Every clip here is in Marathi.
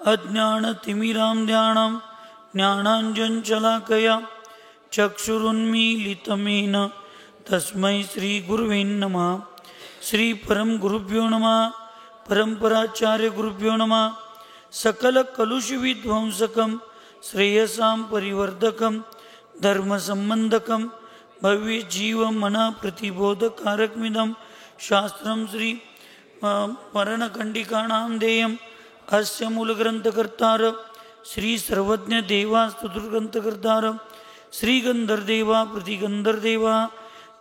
अज्ञानतिमिरान्ध्यानां ज्ञानाञ्जनशलाकया चक्षुरुन्मीलितमेन तस्मै श्रीगुरुवे नमः। श्रीपरमगुरुभ्यो नमः। परम्पराचार्यगुरुभ्यो नमः। सकलकलुषविध्वंसकं श्रेयसां परिवर्धकं धर्मसम्बन्धकं भव्यजीवमनप्रतिबोधकारकमिदं शास्त्रं श्री मरणकण्डिकाणां देयम् अस्य मूलग्रन्थकर्तार श्री सर्वज्ञदेवास्तुतिग्रन्थकर्तार श्री गन्धर्देवा प्रतिगन्धर्देवा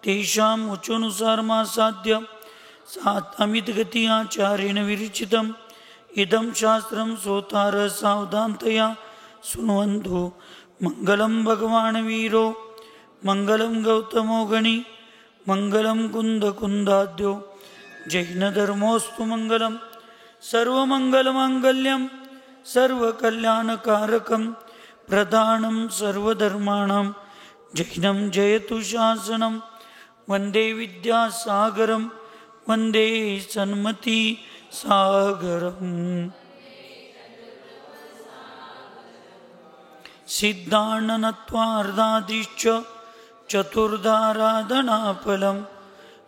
तेषाम् उच्चानुसारमासाद्य अमितगति आचार्येण विरचितम् इदं शास्त्रं श्रोतार सावधानतया शृण्वन्तु। मङ्गलं भगवान् वीरो मङ्गलं गौतमो गणि मङ्गलं कुन्दकुन्दाद्यो जैनधर्मोऽस्तु मङ्गलं। सर्वमङ्गलमाङ्गल्यं सर्वकल्याणकारकं प्रधानं सर्वधर्माणां जैनं जयतु शासनं। वन्दे विद्यासागरं वन्दे सन्मतिसागरम्। सिद्धान्नत्वार्धादिश्च चतुर्धाराधनाफलं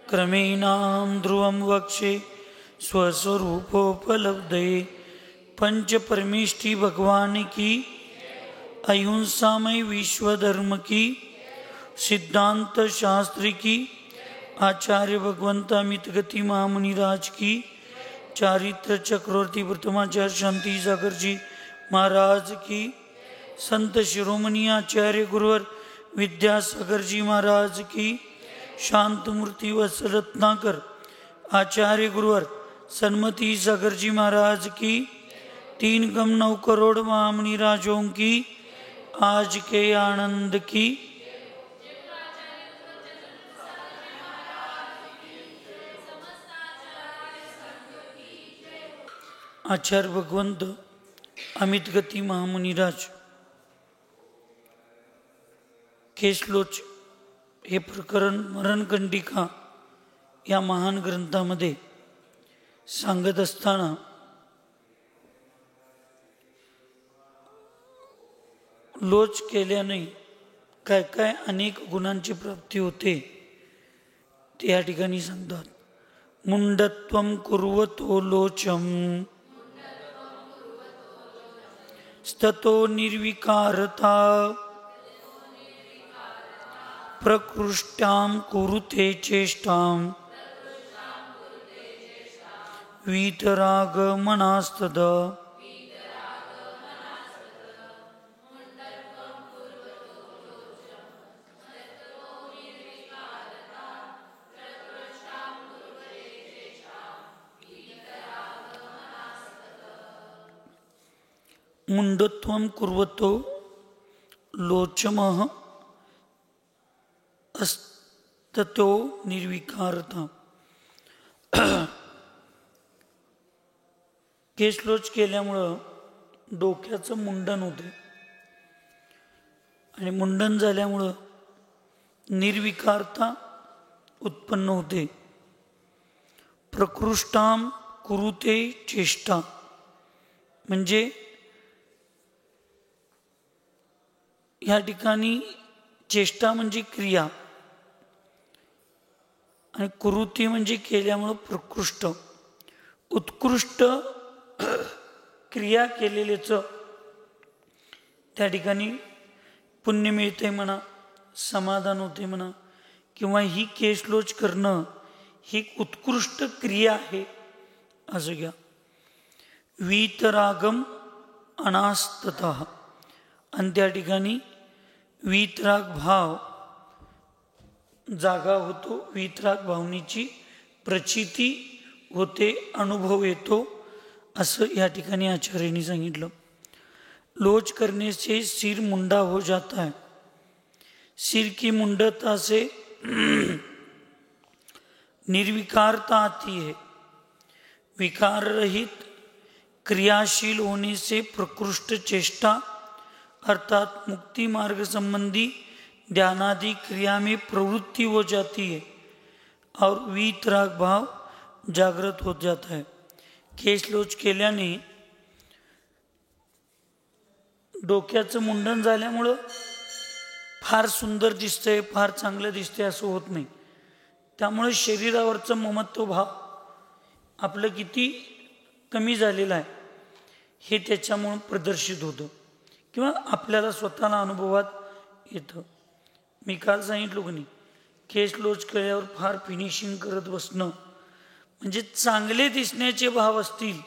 क्रमेणां ध्रुवं वक्षे स्वस्वरूपोपलब्धये। पंच परमेष्टि भगवान की, अहिंसामय विश्वधर्म की, सिद्धांत शास्त्र की, आचार्य भगवंत अमितगति महामुनिराज की, चारित्र चक्रवर्ती प्रथमाचार्य शांति सागर जी महाराज की, संत शिरोमणि आचार्य गुरुवर विद्यासागर जी महाराज की, शांतमूर्ति वत्सरत्नाकर आचार्य गुरुवर सन्मति सागर जी महाराज की, 3,9 करोड़ महामुनि राजों की आज के आनंद की। आचार्य भगवंत अमितगति महामुनिराज केशलोच हे प्रकरण मरणकंडिका या महान ग्रंथामध्ये सांगत असताना लोच केल्याने काय काय अनेक गुणांची प्राप्ती होते ते या ठिकाणी सांगतात। मुंडत्वं कुर्वतो लोचम स्ततो निर्विकारता प्रकृष्टां कुरुते चेष्टां वीतरागमनास्तदा। मुंडत्वं कुर्वतो लोचमः अस्ततो निर्विकारता। केशलोच केल्यामुळं डोक्याचं मुंडन होते आणि मुंडन झाल्यामुळं निर्विकारता उत्पन्न होते। प्रकृष्टां कुरुते चेष्टा म्हणजे या ठिकाणी चेष्टा म्हणजे क्रिया आणि कुरुती म्हणजे केल्यामुळं प्रकृष्ट उत्कृष्ट क्रिया केलेलेचं त्या ठिकाणी पुण्य मिळते म्हणा, समाधान होते म्हणा, किंवा ही केशलोच करणं ही उत्कृष्ट क्रिया आहे असं घ्या। वीतरागम अनास्ततः आणि त्या ठिकाणी वीतराग भाव जागा होतो, वीतराग भावनेची प्रचिती होते, अनुभव येतो असं या ठिकाणी आचार्यांनी सांगितलं। लोच करने से सिर मुंडा हो जाता है। सिर की मुंडता से निर्विकारता आती है। विकार रहित क्रियाशील होने से प्रकृष्ट चेष्टा अर्थात मुक्ति मार्ग संबंधी ध्यानादि क्रिया में प्रवृत्ति हो जाती है और वीतराग भाव जागृत हो जाता है। केशलोच केल्याने डोक्याचं मुंडन झाल्यामुळं फार सुंदर दिसतंय, फार चांगलं दिसतंय असं होत नाही. त्यामुळे शरीरावरचं ममत्व भाव आपलं किती कमी झालेलं आहे हे त्याच्यामुळं प्रदर्शित होतं किंवा आपल्याला स्वतःला अनुभवात येतं. मी काल सांगितलं की नाही, केस लोच केल्यावर फार फिनिशिंग करत बसणं म्हणजे चांगले दिसण्याचे भाव असतील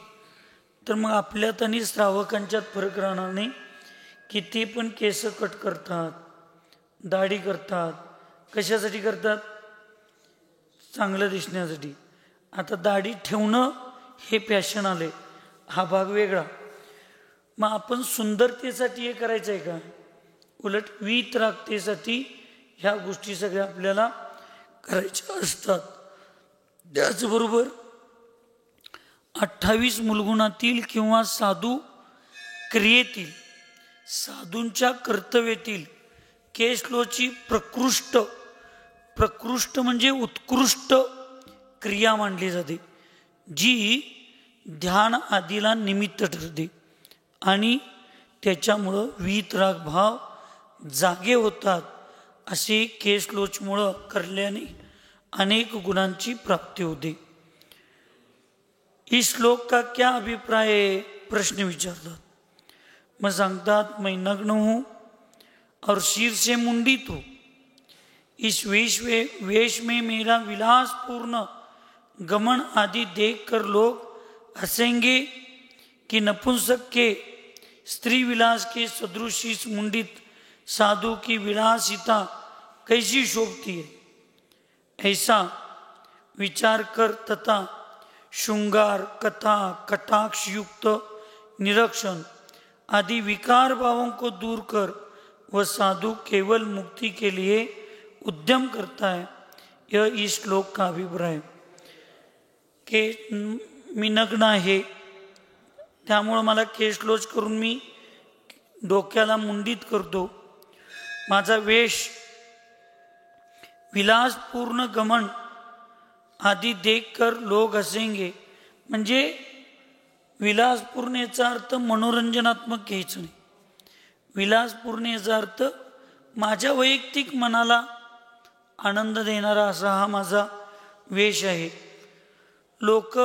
तर मग आपल्यात आणि श्रावकांच्यात फरक राहणार नाही. किती पण केस कट करतात, दाढी करतात, कशासाठी करतात? चांगलं दिसण्यासाठी. आता दाढी ठेवणं हे पॅशन आले, हा भाग वेगळा. मग आपण सुंदरतेसाठी हे करायचं आहे का? उलट वीतरागतेसाठी ह्या गोष्टी सगळ्या आपल्याला करायच्या असतात. त्याचबरोबर 28 मूलगुणातील किंवा साधू क्रियेतील, साधूंच्या कर्तव्यातील केसलोची प्रकृष्ट म्हणजे उत्कृष्ट क्रिया मानली जाते, जी ध्यान आदीला निमित्त ठरते आणि त्याच्यामुळं वीतराग भाव जागे होतात. असे केसलोचमुळं करल्याने अनेक गुणांची प्राप्ती होते. इस श्लोक का क्या अभिप्राय है? प्रश्न विचारतात. मग सांगतात, मैं नग्न हूँ और सिर से मुंडित हूँ. इस वेश में मेरा विलासपूर्ण गमन आदि देखकर लोग हंसेंगे कि नपुंसक के स्त्री विलास के सदृश इस मुंडित साधु की विलासिता कैसी शोभती है. ऐसा विचार कर तथा श्रृंगार, कथा, कटाक्ष युक्त निरीक्षण आदि विकार भावों को दूर कर वह साधु केवल मुक्ति के लिए उद्यम करता है. यह इस श्लोक का अभिप्राय. के मी नग्न आहे, त्यामुळं मला केसलोच करून मी डोक्याला मुंडित करतो. माझा वेश विलासपूर्ण गमन आदि देखकर लोग हसेंगे. म्हणजे विलासपूर्ण याचा अर्थ मनोरंजनात्मक घ्यायचं नाही. विलासपूर्ण याचा अर्थ माझ्या वैयक्तिक मनाला आनंद देणारा असा हा माझा वेश आहे. लोक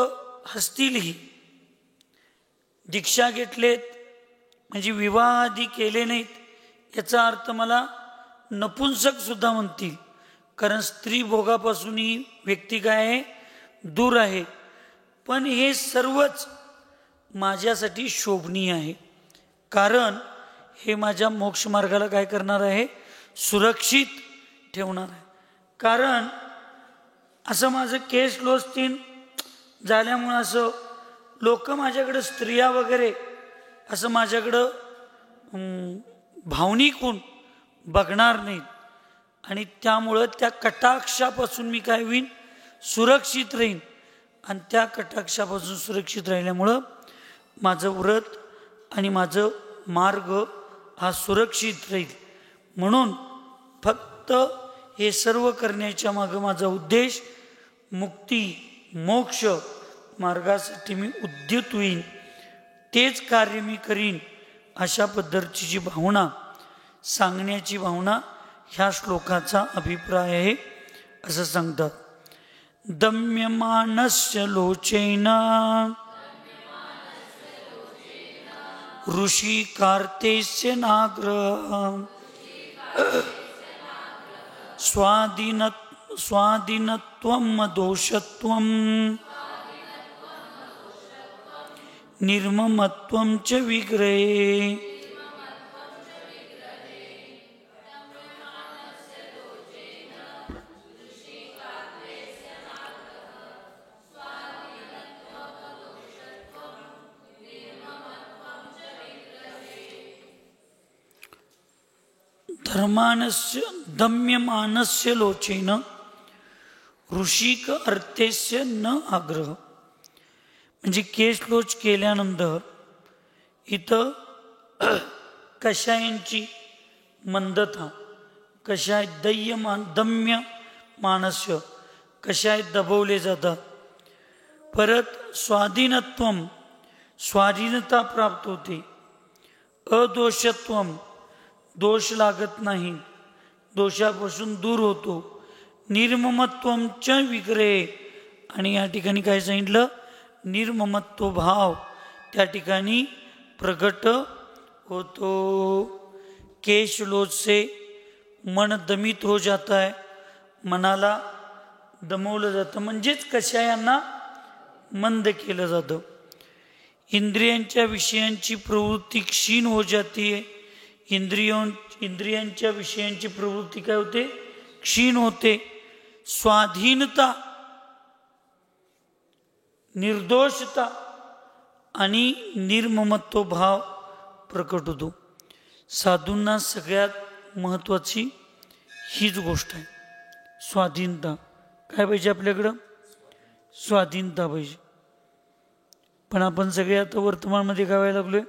हसतीलही. दीक्षा घेतलेत म्हणजे विवाह आदी केले नाहीत याचा अर्थ मला नपुंसक सुद्धा म्हणतील, कारण स्त्री भोगापासून ही व्यक्ती काय आहे? दूर आहे. पण हे सर्वच माझ्यासाठी शोभनीय आहे, कारण हे माझ्या मोक्ष मार्गाला काय करणार आहे? सुरक्षित ठेवणार आहे. कारण असं माझं केस लोचतीन झाल्यामुळं असं लोक माझ्याकडं, स्त्रिया वगैरे असं माझ्याकडं भावनिक होऊन बघणार नाहीत आणि त्यामुळं त्या कटाक्षापासून मी काय होईन? सुरक्षित राहीन. आणि त्या कटाक्षापासून सुरक्षित राहिल्यामुळं माझं व्रत आणि माझं मार्ग हा सुरक्षित राहील. म्हणून फक्त हे सर्व करण्याच्या मागं माझा उद्देश मुक्ती, मोक्ष मार्गासाठी मी उद्युत होईन, तेच कार्य मी करीन, अशा पद्धतीची भावना सांगण्याची भावना ह्या श्लोकाचा अभिप्राय आहे असं सांगतात. दम्यमानस्य लोचेन ऋषी कार्तेस्य नाग्रह स्वाधीनत्वम दोषत्वम निर्ममत्वम च विग्रहे. धर्मानस्य दम्यमानस्य लोचेन ऋषिक अर्थेस्य न आग्रह. म्हणजे केस लोच केल्यानंतर इथं कशायांची मंदता, कशाय दम्य मानस्य, कशाय दबवले जातात. परत स्वाधीनत्वम, स्वाधीनता प्राप्त होते. अदोषत्वम, दोष लागत नाही, दोषापासून दूर होतो. निर्ममत्वम च विग्रहे, आणि या ठिकाणी काय सांगितलं, निर्ममत्व भाव त्या ठिकाणी प्रगट होतो. केश लोच से मन दमित हो जाता है, मनाला दमवलं जातं, म्हणजेच कषायांना मंद केलं जातं. इंद्रियांच्या विषयांची प्रवृत्ती क्षीण हो जाती है. इंद्रियांच्या विषयांची प्रवृत्ती काय होते, क्षीण होते. स्वाधीनता, निर्दोषता आणि निर्ममत्व भाव प्रकट होतो. साधूंना सगळ्यात महत्त्वाची हीच गोष्ट आहे, स्वाधीनता. काय पाहिजे आपल्याकडं, स्वाधीनता पाहिजे. पण आपण सगळे आता वर्तमानमध्ये काय व्हायला लागलोय,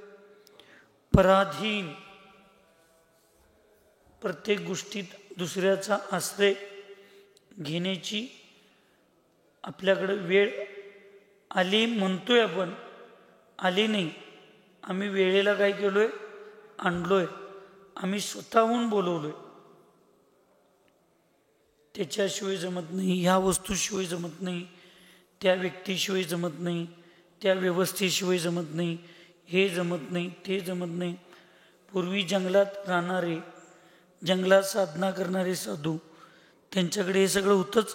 पराधीन. प्रत्येक गोष्टीत दुसऱ्याचा आश्रय घेण्याची आपल्याकडे वेळ आली म्हणतोय आपण, आली नाही. आम्ही वेळेला काय केलोय, आणलोय. आम्ही स्वतःहून बोलवलोय. त्याच्याशिवाय जमत नाही, ह्या वस्तूशिवाय जमत नाही, त्या व्यक्तीशिवाय जमत नाही, त्या व्यवस्थेशिवाय जमत नाही, हे जमत नाही, ते जमत नाही. पूर्वी जंगलात राहणारे, जंगलात साधना करणारे साधू, त्यांच्याकडे हे सगळं होतंच,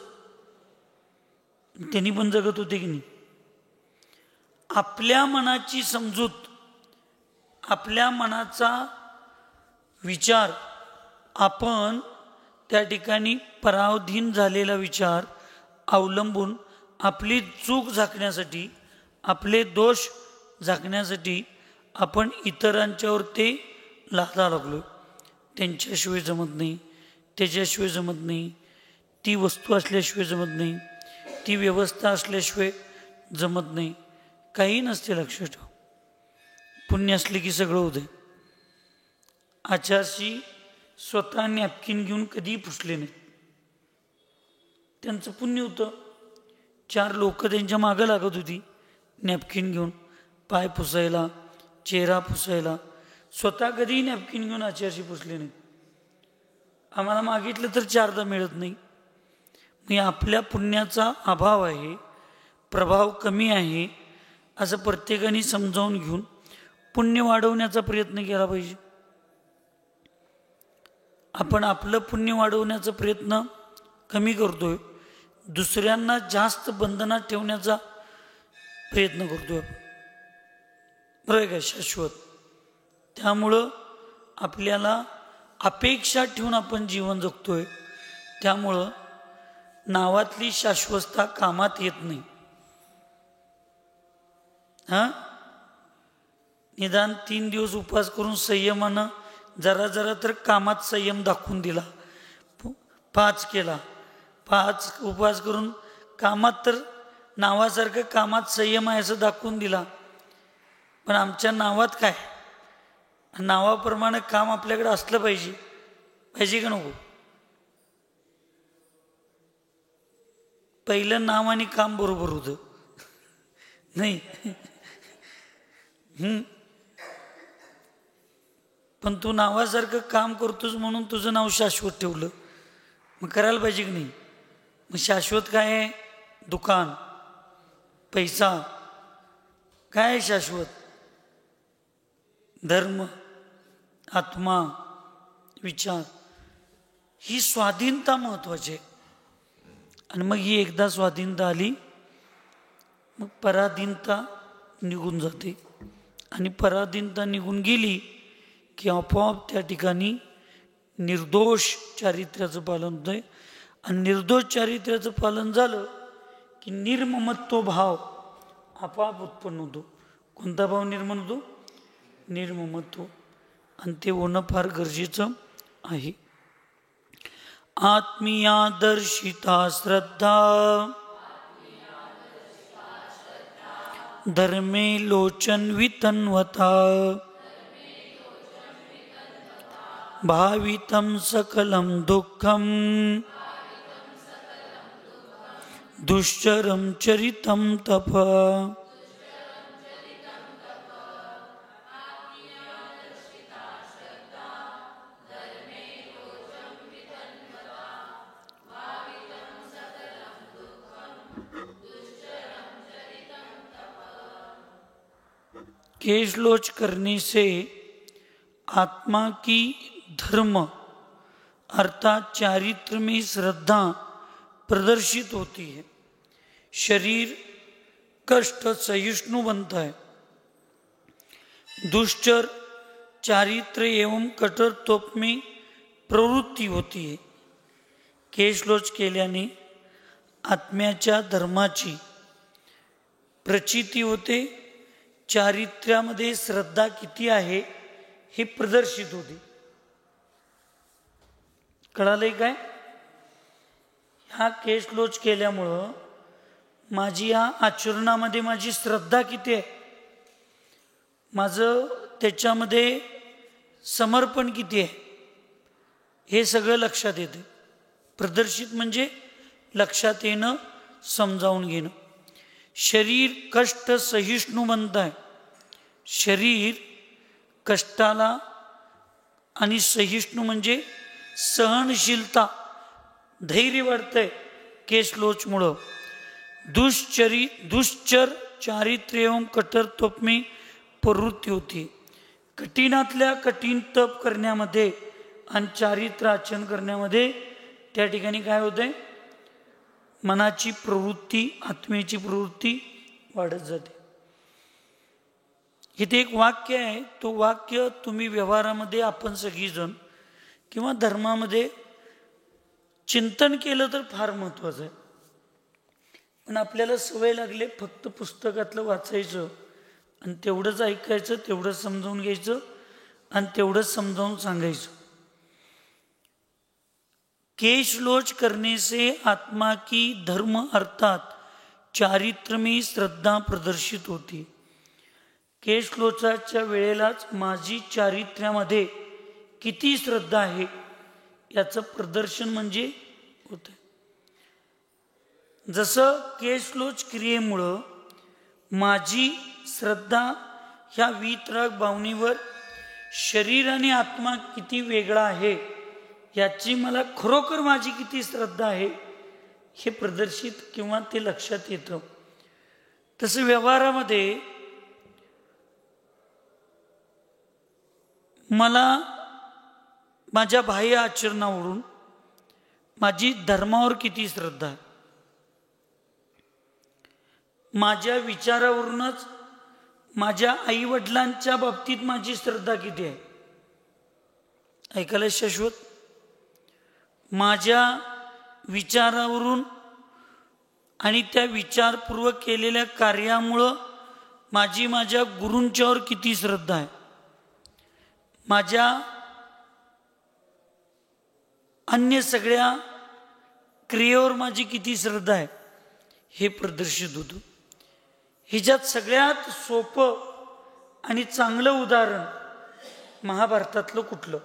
त्यांनी पण जगत होते की नाही. आपल्या मनाची समजूत, आपल्या मनाचा विचार, आपण त्या ठिकाणी पराधीन झालेला विचार अवलंबून आपली चूक झाकण्यासाठी, आपले दोष झाकण्यासाठी आपण इतरांच्यावर ते लादा लागलो. त्यांच्याशिवाय जमत नाही, त्याच्याशिवाय जमत नाही, ती वस्तू असल्याशिवाय जमत नाही, ती व्यवस्था असल्याशिवाय जमत नाही. काही नसते, लक्ष ठेव. पुण्य असले की सगळं होते. आचारशी स्वतः नॅपकिन घेऊन कधीही पुसले नाही, त्यांचं पुण्य होतं. 4 लोक त्यांच्या मागं लागत होती नॅपकिन घेऊन, पाय पुसायला, चेहरा पुसायला. स्वतः कधीही नॅपकिन घेऊन आचारशी पुसले नाही. आम्हाला मागितलं तर 4दा मिळत नाही. मी आपल्या पुण्याचा अभाव आहे, प्रभाव कमी आहे, असं प्रत्येकाने समजावून घेऊन पुण्य वाढवण्याचा प्रयत्न केला पाहिजे. आपण आपलं पुण्य वाढवण्याचा प्रयत्न कमी करतोय, दुसऱ्यांना जास्त बंधनात ठेवण्याचा प्रयत्न करतोय. बरोबर आहे का, शाश्वत. त्यामुळं आपल्याला अपेक्षा ठेवून आपण जीवन जगतोय. त्यामुळं नावातली शाश्वतता कामात येत नाही. निदान 3 दिवस उपवास करून संयमानं जरा जरा तर कामात संयम दाखवून दिला. 5 केला, 5 उपवास करून कामात तर नावासारखं कामात संयम आहे असं दाखवून दिला. पण आमच्या नावात काय, नावाप्रमाणे काम आपल्याकडे असलं पाहिजे, पाहिजे का नको. पहिलं नाव आणि काम बरोबर होतं नाही. पण तू नावासारखं काम करतोस म्हणून तुझं नाव शाश्वत ठेवलं, मग करायला पाहिजे की नाही. मग शाश्वत काय आहे, दुकान, पैसा. काय आहे शाश्वत, धर्म, आत्मा, विचार. ही स्वाधीनता महत्वाची आहे. आणि मग ही एकदा स्वाधीनता आली, मग पराधीनता निघून जाते. आणि पराधीनता निघून गेली की आपोआप त्या ठिकाणी निर्दोष चारित्र्याचं पालन होतंय. आणि निर्दोष चारित्र्याचं पालन झालं की निर्ममत्व भाव आपोआप उत्पन्न होतो. कोणता भाव निर्माण होतो, निर्ममत्व. आणि ते होणं फार गरजेचं आहे. आत्मीयादर्शिता श्रद्धा धर्मे लोचन वितन्वता भावितं सकलं दुःखं दुश्चरं चरितं तप. केशलोच करने से आत्मा की धर्म अर्थात चारित्र में श्रद्धा प्रदर्शित होती है, शरीर कष्ट सहिष्णु बनता है, दुष्चर चारित्र एवं कठोरत्व में प्रवृत्ती होती है. केशलोच केल्याने आत्म्याच्या धर्माची प्रचिती होते, चारित्र्यामध्ये श्रद्धा किती आहे हे प्रदर्शित होते. कळालंय काय? हा केशलोच केल्यामुळं माझी या आचरणामध्ये माझी श्रद्धा किती आहे, माझं त्याच्यामध्ये समर्पण किती आहे हे सगळं लक्षात येते. प्रदर्शित म्हणजे लक्षात येणं, समजावून घेणं. शरीर कष्ट सहिष्णू बनत आहे, शरीर कष्टाला आणि सहिष्णू म्हणजे सहनशीलता, धैर्य वाढतंय केशलोचमुळं. दुश्चर चारित्र्य एवं कठोरत्व में प्रवृत्ती होती. कठीणातल्या कठीण तप करण्यामध्ये आणि चारित्र्य आचरण करण्यामध्ये त्या ठिकाणी काय होतंय, मनाची प्रवृत्ती, आत्म्याची प्रवृत्ती वाढत जाते. इथे एक वाक्य आहे, तो वाक्य तुम्ही व्यवहारामध्ये आपण सगळीजण किंवा धर्मामध्ये चिंतन केलं तर फार महत्त्वाचं आहे. पण आपल्याला सवय लागले फक्त पुस्तकातलं वाचायचं आणि तेवढंच ऐकायचं, तेवढंच समजावून घ्यायचं आणि तेवढंच समजावून सांगायचं. केशलोच करने से आत्मा की धर्म अर्थात चारित्र में श्रद्धा प्रदर्शित होती. केशलोचाच्या वेळेलाच माझी चारित्र्यामध्ये किती श्रद्धा आहे याचं प्रदर्शन म्हणजे होतं. जसं केशलोच क्रियेमुळं माझी श्रद्धा ह्या वीतराग भावनेवर शरीर आणि आत्मा किती वेगळा आहे याची मला खरोखर माझी किती श्रद्धा आहे हे प्रदर्शित किंवा ते लक्षात येतं. तसं व्यवहारामध्ये मला माझ्या बाह्य आचरणावरून माझी धर्मावर किती श्रद्धा आहे, माझ्या विचारावरूनच माझ्या आईवडिलांच्या बाबतीत माझी श्रद्धा किती आहे. ऐकायला शाश्वत, माझ्या विचारावरून आणि त्या विचारपूर्वक केलेल्या कार्यामुळं माझ्या गुरूंच्यावर किती श्रद्धा आहे, माझ्या अन्य सगळ्या क्रियेवर माझी किती श्रद्धा आहे हे प्रदर्शित होतं. हिच्यात सगळ्यात सोपं आणि चांगलं उदाहरण महाभारतातलं कुठलं?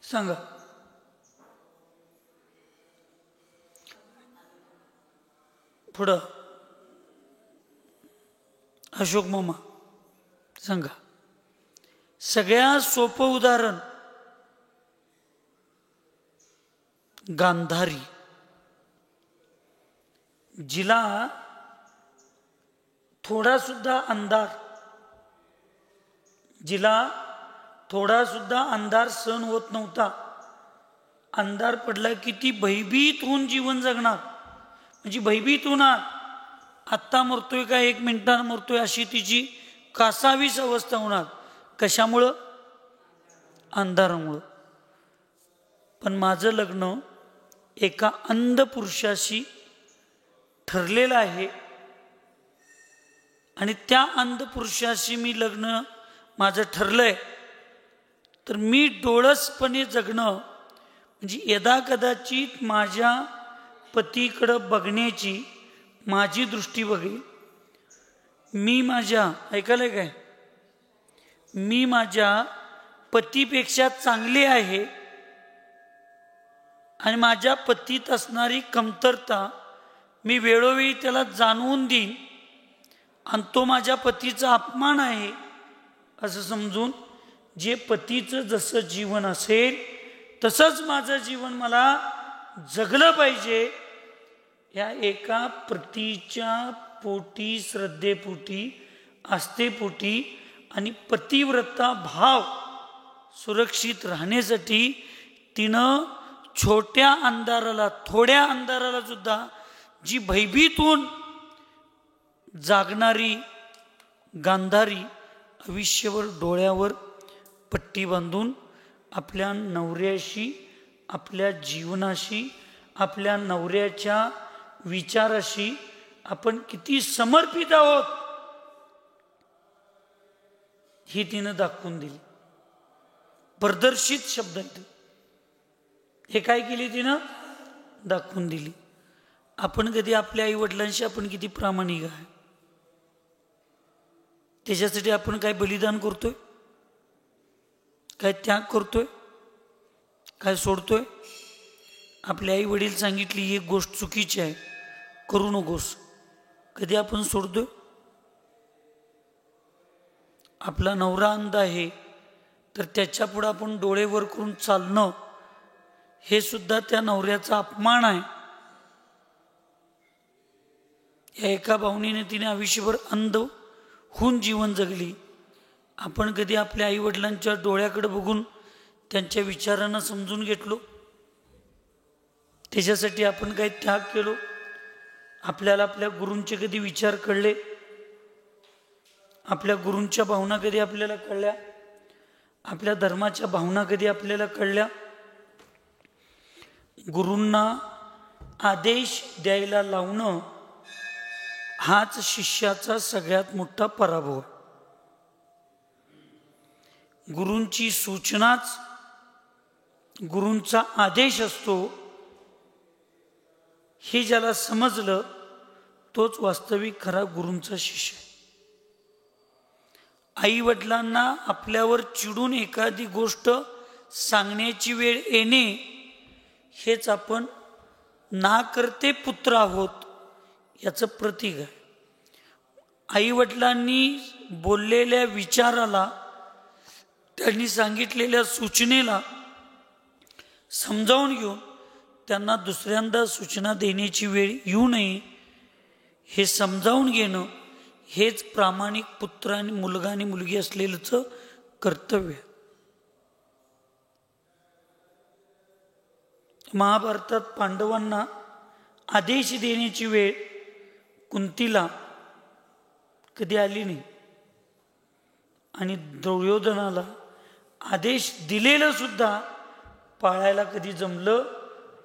सांगा. पुढं अशोक मामा सांगा. सगळ्यात सोपं उदाहरण गांधारी, जिला थोडा सुद्धा अंधार सहन होत नव्हता. अंधार पडला की ती भयभीत होऊन जीवन जगणार, म्हणजे भयभीत होणार, आत्ता मरतोय का एक मिनिटानं मरतोय अशी तिची कासावीस अवस्था होणार. कशामुळं? अंधारामुळं. पण माझं लग्न एका अंध पुरुषाशी ठरलेलं आहे आणि त्या अंध पुरुषाशी मी लग्न माझं ठरलंय, तर मी डोळसपणे जगणं म्हणजे यदा कदाचित माझ्या पतीकडं बघण्याची माझी दृष्टी बघेल. मी माझ्या, ऐकायला काय, मी माझ्या पतीपेक्षा चांगले आहे आणि माझ्या पतीत असणारी कमतरता मी वेळोवेळी त्याला जाणवून देईन आणि तो माझ्या पतीचा अपमान आहे असं समजून जे पतीचं जसं जीवन असेल तसंच माझं जीवन मला जगलं पाहिजे या एका पतीच्या पोटी, श्रद्धेपोटी, आस्थेपोटी आणि पतिव्रता भाव सुरक्षित राहण्यासाठी तिनं छोट्या अंधाराला, थोड्या अंधाराला सुद्धा जी भयभीत होऊन जागणारी गांधारी आयुष्यभर डोळ्यावर पट्टी बांधून आपल्या नवऱ्याशी, आपल्या जीवनाशी, आपल्या नवऱ्याच्या विचाराशी आपण किती समर्पित आहोत ही तिनं दाखवून दिली. प्रदर्शित शब्द आहेत हे. काय केली तिनं? दाखवून दिली. आपण कधी आपल्या आई वडिलांशी आपण किती प्रामाणिक आहे, त्याच्यासाठी आपण काय बलिदान करतोय, काय त्याग करतोय, काय सोडतोय? आपले आई वडील सांगितली ही एक गोष्ट चुकीची आहे, करू नकोस, कधी आपण सोडतोय? आपला नवरा अंध आहे तर त्याच्या पुढे आपण डोळे वर करून चालणं हे सुद्धा त्या नवऱ्याचा अपमान आहे. या एका भावनेने तिने आयुष्यभर अंध होऊन जीवन जगली. आपण कधी आपल्या आई वडिलांच्या डोळ्याकडे बघून त्यांच्या विचारांना समजून घेतलो? त्याच्यासाठी आपण काही त्याग केलो? आपल्याला आपल्या गुरूंचे कधी विचार कळले? आपल्या गुरूंच्या भावना कधी आपल्याला कळल्या? आपल्या धर्माच्या भावना कधी आपल्याला कळल्या? गुरूंना आदेश द्यायला लावणं हाच शिष्याचा सगळ्यात मोठा पराभव. गुरूंची सूचनाच गुरूंचा आदेश असतो हे ज्याला समजलं तोच वास्तविक खरा गुरूंचा शिष्य. आई वडिलांना आपल्यावर चिडून एखादी गोष्ट सांगण्याची वेळ येणे हेच आपण ना करते पुत्र आहोत याचं प्रतीक आहे. आई वडिलांनी बोललेल्या विचाराला, त्यांनी सांगितलेल्या सूचनेला समजावून घेऊन त्यांना दुसऱ्यांदा सूचना देण्याची वेळ येऊ नये हे समजावून घेणं हेच प्रामाणिक पुत्र आणि मुलगा आणि मुलगी असलेलंच कर्तव्य. महाभारतात पांडवांना आदेश देण्याची वेळ कुंतीला कधी आली नाही आणि दुर्योधनाला आदेश दिलेलं सुद्धा पाळायला कधी जमलं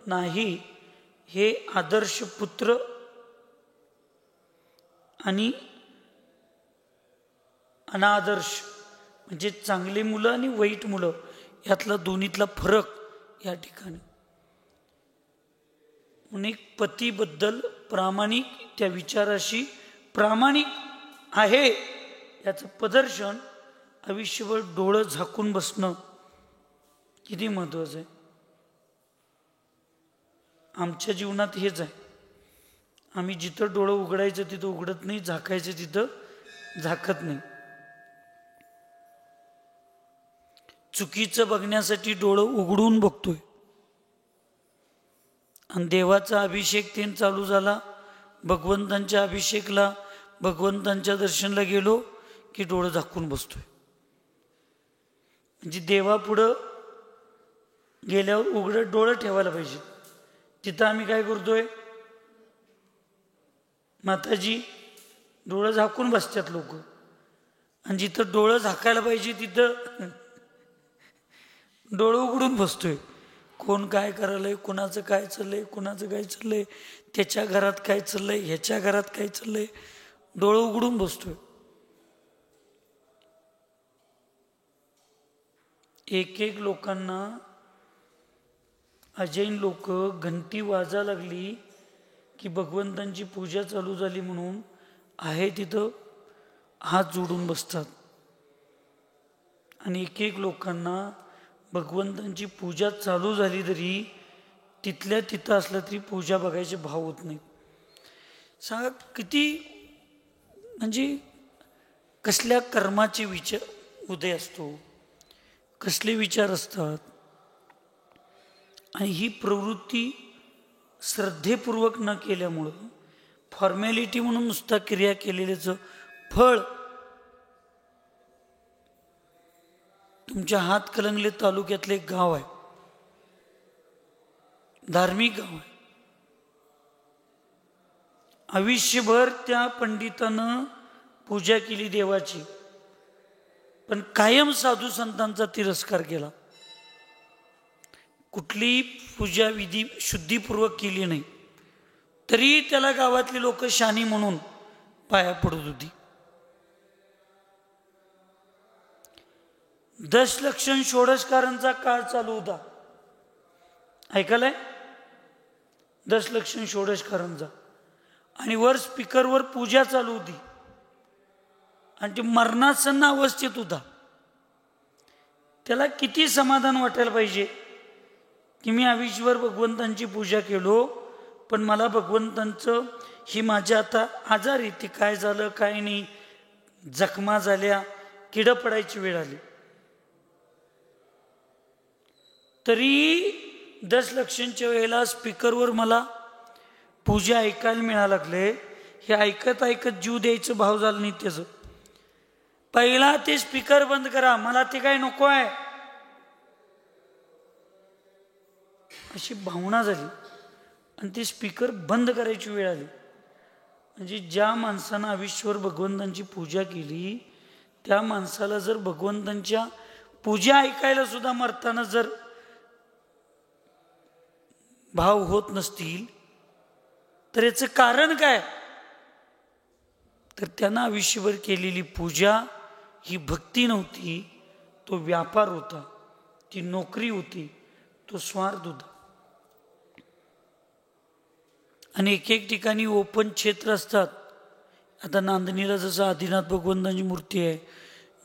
नाही. हे आदर्श पुत्र आणि अनादर्श म्हणजे चांगली मुलं आणि वाईट मुलं यातला दोन्हीतला फरक या ठिकाणी. म्हणून एक पतीबद्दल प्रामाणिक, त्या विचाराशी प्रामाणिक आहे याचं प्रदर्शन आयुष्यभर डोळं झाकून बसणं किती महत्वाचं आहे. आमच्या जीवनात हेच आहे. आम्ही जिथं डोळं उघडायचं तिथं उघडत नाही, झाकायचं तिथं झाकत नाही. चुकीचं बघण्यासाठी डोळं उघडून बघतोय आणि देवाचा अभिषेक तेन चालू झाला, भगवंतांच्या अभिषेकला, भगवंतांच्या दर्शनला गेलो की डोळं झाकून बसतोय. म्हणजे देवापुढं गेल्यावर उघडं डोळं ठेवायला पाहिजे. तिथं आम्ही काय करतोय? माताजी डोळं झाकून बसतात लोक, आणि जिथं डोळं झाकायला पाहिजे तिथं डोळं उघडून बसतोय. कोण काय करायलंय, कोणाचं काय चाललंय, कोणाचं काय चाललंय, त्याच्या घरात काय चाललंय, ह्याच्या घरात काय चाललंय, डोळं उघडून बसतोय. एक एक लोकांना, अजैन लोक घंटी वाजा लागली की भगवंतांची पूजा चालू झाली म्हणून आहे तिथं हात जोडून बसतात. आणि एक एक लोकांना भगवंतांची पूजा चालू झाली तरी तिथल्या तिथं असलं तरी पूजा बघायचे भाव होत नाही. सांगा किती, म्हणजे कसल्या कर्माचे विचार उदय असतो, कसले विचार असतात. आणि ही प्रवृत्ती श्रद्धेपूर्वक न केल्यामुळं फॉर्मॅलिटी म्हणून नुसता क्रिया केलेल्याचं फळ तुमच्या हातकलंगले तालुक्यातले एक गाव आहे, धार्मिक गाव आहे. आयुष्यभर त्या पंडितानं पूजा केली देवाची, पण कायम साधू संतांचा तिरस्कार केला. कुठलीही पूजा विधी शुद्धीपूर्वक केली नाही, तरी त्याला गावातली लोक शानी म्हणून पाया पडत होती. दशलक्षण षोडशकारांचा काळ चालू होता, ऐकायलाय? दशलक्षण षोडशकारांचा. आणि वर स्पीकरवर पूजा चालू होती आणि ती मरणासन्न अवस्थेत होता. त्याला किती समाधान वाटायला पाहिजे की मी आयुष्यभर भगवंतांची पूजा केलो, पण मला भगवंतांचं ही माझ्या आता आजार आहे, ते काय झालं काय नाही, जखमा झाल्या, किडं पडायची वेळ आली, तरी दशलक्षांच्या वेळेला स्पीकरवर मला पूजा ऐकायला मिळायला लागले. हे ऐकत ऐकत जीव द्यायचं भाव झालं नाही त्याचं. पहिला ते स्पीकर बंद करा, मला ते काय नको आहे, अशी भावना झाली आणि ते स्पीकर बंद करायची वेळ आली. म्हणजे ज्या माणसानं आयुष्यभर भगवंतांची पूजा केली, त्या माणसाला जर भगवंतांच्या पूजा ऐकायला सुद्धा मरताना जर भाव होत नसतील, तर याचं कारण काय? तर त्यांना आयुष्यभर केलेली पूजा ही भक्ती नव्हती, तो व्यापार होता, ती नोकरी होती, तो स्वार्थ होता. आणि एक एक ठिकाणी ओपन क्षेत्र असतात. आता नांदणीला जसं आदिनाथ भगवंतांची मूर्ती आहे,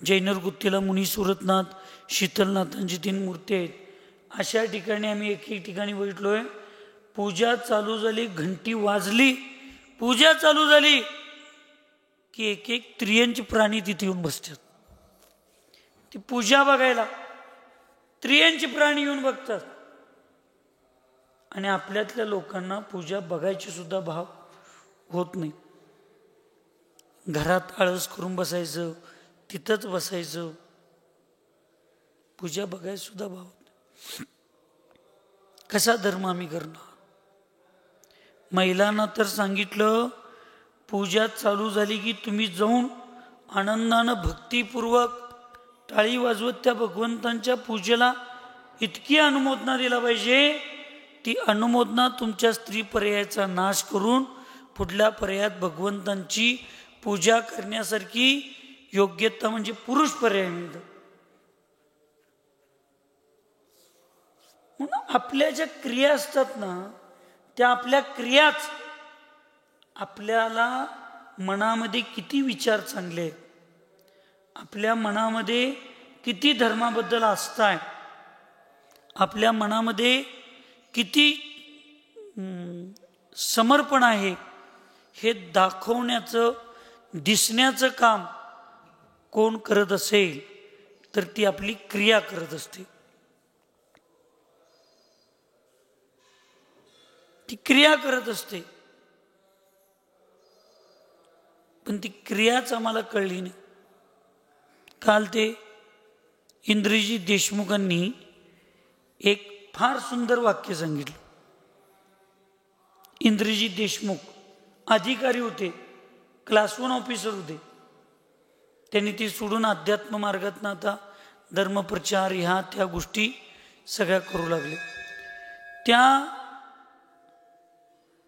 जैनर गुत्तीला मुनी सुरतनाथ शीतलनाथांची 3 मूर्ती आहेत. अशा ठिकाणी आम्ही एक एक ठिकाणी बघितलोय, पूजा चालू झाली, घंटी वाजली, पूजा चालू झाली की एक एक त्रियंची प्राणी तिथे येऊन बसतात. ती पूजा बघायला त्रियंची प्राणी येऊन बघतात. आणि आपल्यातल्या लोकांना पूजा बघायची सुद्धा भाव होत नाही. घरात आळस करून बसायचं, तिथंच बसायचं, पूजा बघायला सुद्धा भाव होत नाही. कसा धर्म आम्ही करणार? महिलांना तर सांगितलं, पूजा चालू झाली की तुम्ही जाऊन आनंदानं भक्तिपूर्वक टाळी वाजवत त्या भगवंतांच्या पूजेला इतकी अनुमोदना दिला पाहिजे, ती अनुमोदना तुमच्या स्त्री पर्यायाचा नाश करून पुढल्या पर्यायात भगवंतांची पूजा करण्यासारखी योग्यता म्हणजे पुरुष पर्याय मिळतं. म्हणून आपल्या ज्या क्रिया असतात ना, त्या आपल्या क्रियाच आपल्याला मनामध्ये किती विचार चांगले आहेत, आपल्या मनामध्ये किती धर्माबद्दल आस्था आहे, आपल्या मनामध्ये किती समर्पण आहे, हे दाखवण्याचं दिसण्याचं काम कोण करत असेल तर ती आपली क्रिया करत असते. ती क्रिया करत असते, पण ती क्रियाच आम्हाला कळली नाही. काल ते इंद्रजीत देशमुखांनी एक फार सुंदर वाक्य सांगितलं. इंद्रजीत देशमुख अधिकारी होते, क्लास 1 ऑफिसर होते. त्यांनी ती सोडून अध्यात्म मार्गातनं आता धर्मप्रचार ह्या त्या गोष्टी सगळ्या करू लागले. त्या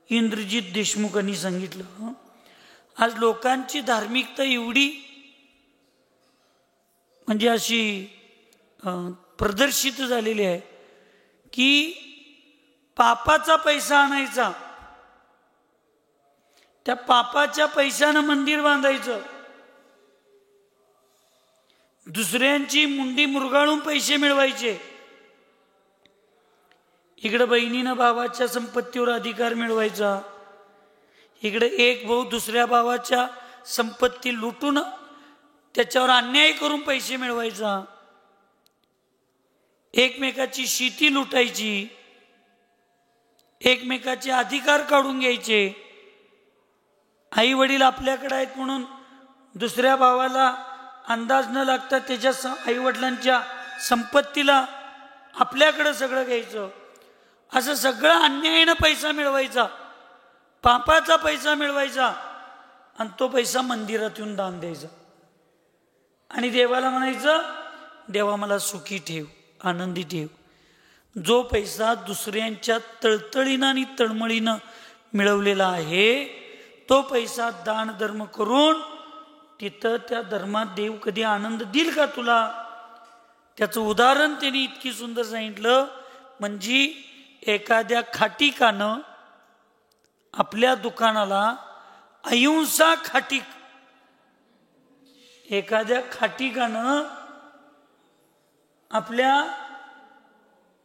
इंद्रजीत देशमुखांनी सांगितलं, आज लोकांची धार्मिकता एवढी म्हणजे अशी प्रदर्शित झालेली आहे की पापाचा पैसा आणायचा, त्या पापाच्या पैशानं मंदिर बांधायचं, दुसऱ्यांची मुंडी मुरगाळून पैसे मिळवायचे, इकडे बहिणीनं भावाच्या संपत्तीवर अधिकार मिळवायचा, इकडे एक भाऊ दुसऱ्या भावाच्या संपत्ती लुटून त्याच्यावर अन्याय करून पैसे मिळवायचा, एकमेकाची शेती लुटायची, एकमेकाचे अधिकार काढून घ्यायचे. आई वडील आपल्याकडे आहेत म्हणून दुसऱ्या भावाला अंदाज न लागता त्याच्या आई वडिलांच्या संपत्तीला आपल्याकडं सगळं घ्यायचं. असं सगळं अन्यायानं पैसा मिळवायचा, पापाचा पैसा मिळवायचा आणि तो पैसा मंदिरात येऊन दान द्यायचा आणि देवाला म्हणायचं, देवा मला सुखी ठेव, आनंदी ठेव. जो पैसा दुसऱ्यांच्या तळतळीनं आणि तळमळीनं मिळवलेला आहे तो पैसा दान धर्म करून तिथं त्या धर्मात देव कधी आनंद देईल का तुला? त्याचं उदाहरण त्यांनी इतकी सुंदर सांगितलं. म्हणजे एखाद्या खाटीकानं आपल्या दुकानाला अहिंसा खाटीक, एखाद्या खाटीकानं आपल्या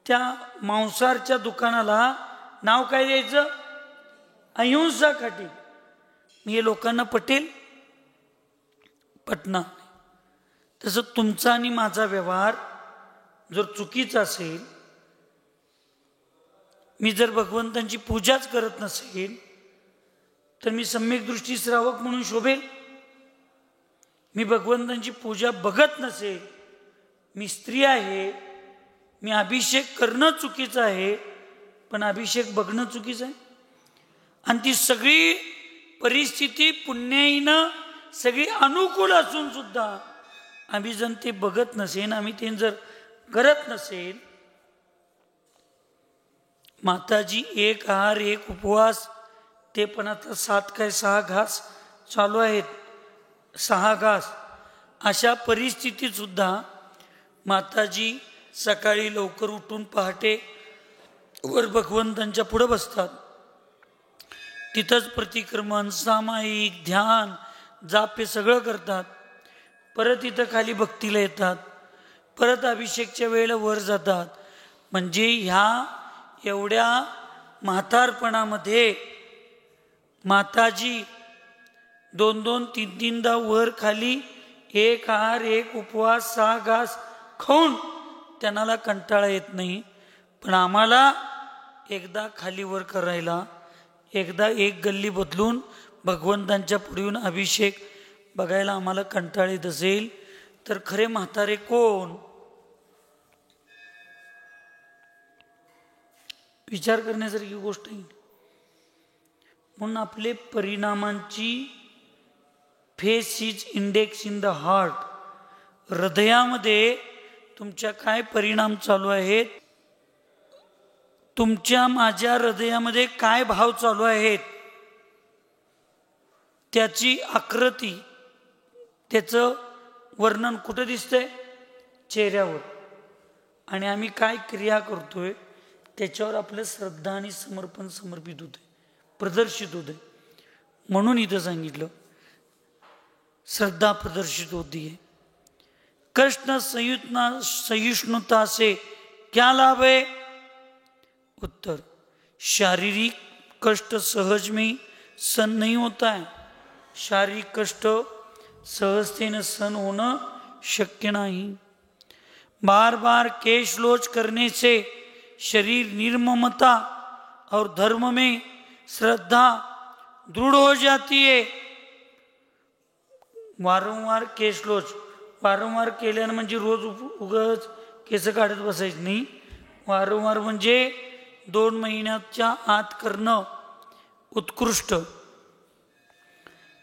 त्या मांसाहारच्या दुकानाला नाव काय द्यायचं? अहिंसा खाटीक. हे लोकांना पटेल? पटणार. तसं तुमचा आणि माझा व्यवहार जर चुकीचा असेल, मी जर भगवंतांची पूजाच करत नसेल तर मी सम्यक दृष्टी श्रावक म्हणून शोभेल? मी भगवंतांची पूजा बघत नसेल, मी स्त्री आहे, मी अभिषेक करणं चुकीचं आहे पण अभिषेक बघणं चुकीचं आहे. आणि ती सगळी परिस्थिती पुण्याईनं सगळी अनुकूल असून सुद्धा आम्ही जर ते बघत नसेल, आम्ही ते जर करत नसेल. माताजी एक आहार एक उपवास, ते पण आता 7 काय 6 घास चालू आहेत, 6 घास. अशा परिस्थितीत सुद्धा माताजी सकाळी लवकर उठून पहाटे वर भगवंतांच्या पुढे बसतात. तिथंच प्रतिक्रमण, सामायिक, ध्यान, जाप हे सगळं करतात. परत इथं खाली भक्तीला येतात, परत अभिषेकच्या वेळेला वर जातात. म्हणजे ह्या एवढ्या म्हातारपणामध्ये माताजी 2-2, 3-3दा वर खाली एक आहार एक उपवास 6 घास खाऊन त्यांना कंटाळा येत नाही. पण आम्हाला एकदा खाली वर करायला, एकदा एक गल्ली बदलून भगवंतांच्या पुढे येऊन अभिषेक बघायला आम्हाला कंटाळा येत असेल तर खरे म्हातारे कोण? विचार करण्यासारखी गोष्ट आहे. म्हणून आपले परिणामांची face is index in the heart. हृदयामध्ये तुमच्या काय परिणाम चालू आहेत, तुमच्या माझ्या हृदयामध्ये काय भाव चालू आहेत, त्याची आकृती, त्याचं वर्णन कुठं दिसतंय? चेहऱ्यावर. आणि आम्ही काय क्रिया करतोय त्याच्यावर आपलं श्रद्धा आणि समर्पण समर्पित होते, प्रदर्शित होते. म्हणून इथं सांगितलं श्रद्धा प्रदर्शित होती है. कृष्ण सहिष्णुता से क्या लाभ है? उत्तर, शारीरिक कष्ट सहज में सहन नहीं होता है. शारीरिक कष्ट सहजतेने सहन होणं शक्य नाही. बार बार केश लोच करने से शरीर निर्ममता और धर्म में श्रद्धा दृढ़ हो जाती है. वारंवार केश लोच, वारंवार केल्यानं म्हणजे रोज उगाच केस काढत बसायचं नाही. वारंवार म्हणजे 2 महिन्याच्या आत करणं उत्कृष्ट,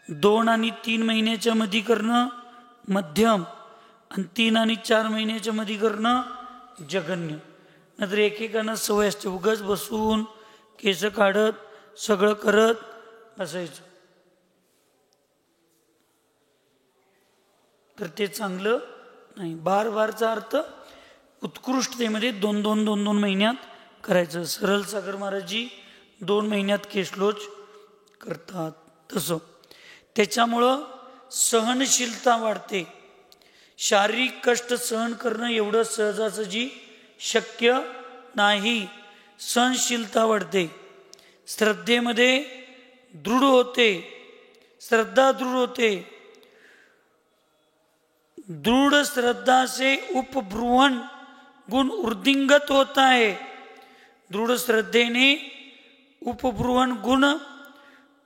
2 आणि 3 महिन्याच्या मध्ये करणं मध्यम, आणि 3 आणि 4 महिन्याच्या मध्ये करणं जघन्य. नंतर एकेकांना सवय असते उगाच बसून केस काढत सगळं करत बसायचं, तर ते चांगलं नाही. बार बारचा अर्थ उत्कृष्टतेमध्ये 2 महिन्यात करायचं. सरळ सागर महाराजजी 2 महिन्यात केशलोच करतात. तसं त्याच्यामुळं सहनशीलता वाढते. शारीरिक कष्ट सहन करणं एवढं सहजासहजी शक्य नाही. सहनशीलता वाढते, श्रद्धेमध्ये दृढ होते, श्रद्धा दृढ होते. दृढ़ श्रद्धा से उपब्रुवन गुण वृद्धिंगत होता है. दृढ़ श्रद्धेने उपब्रुवन गुण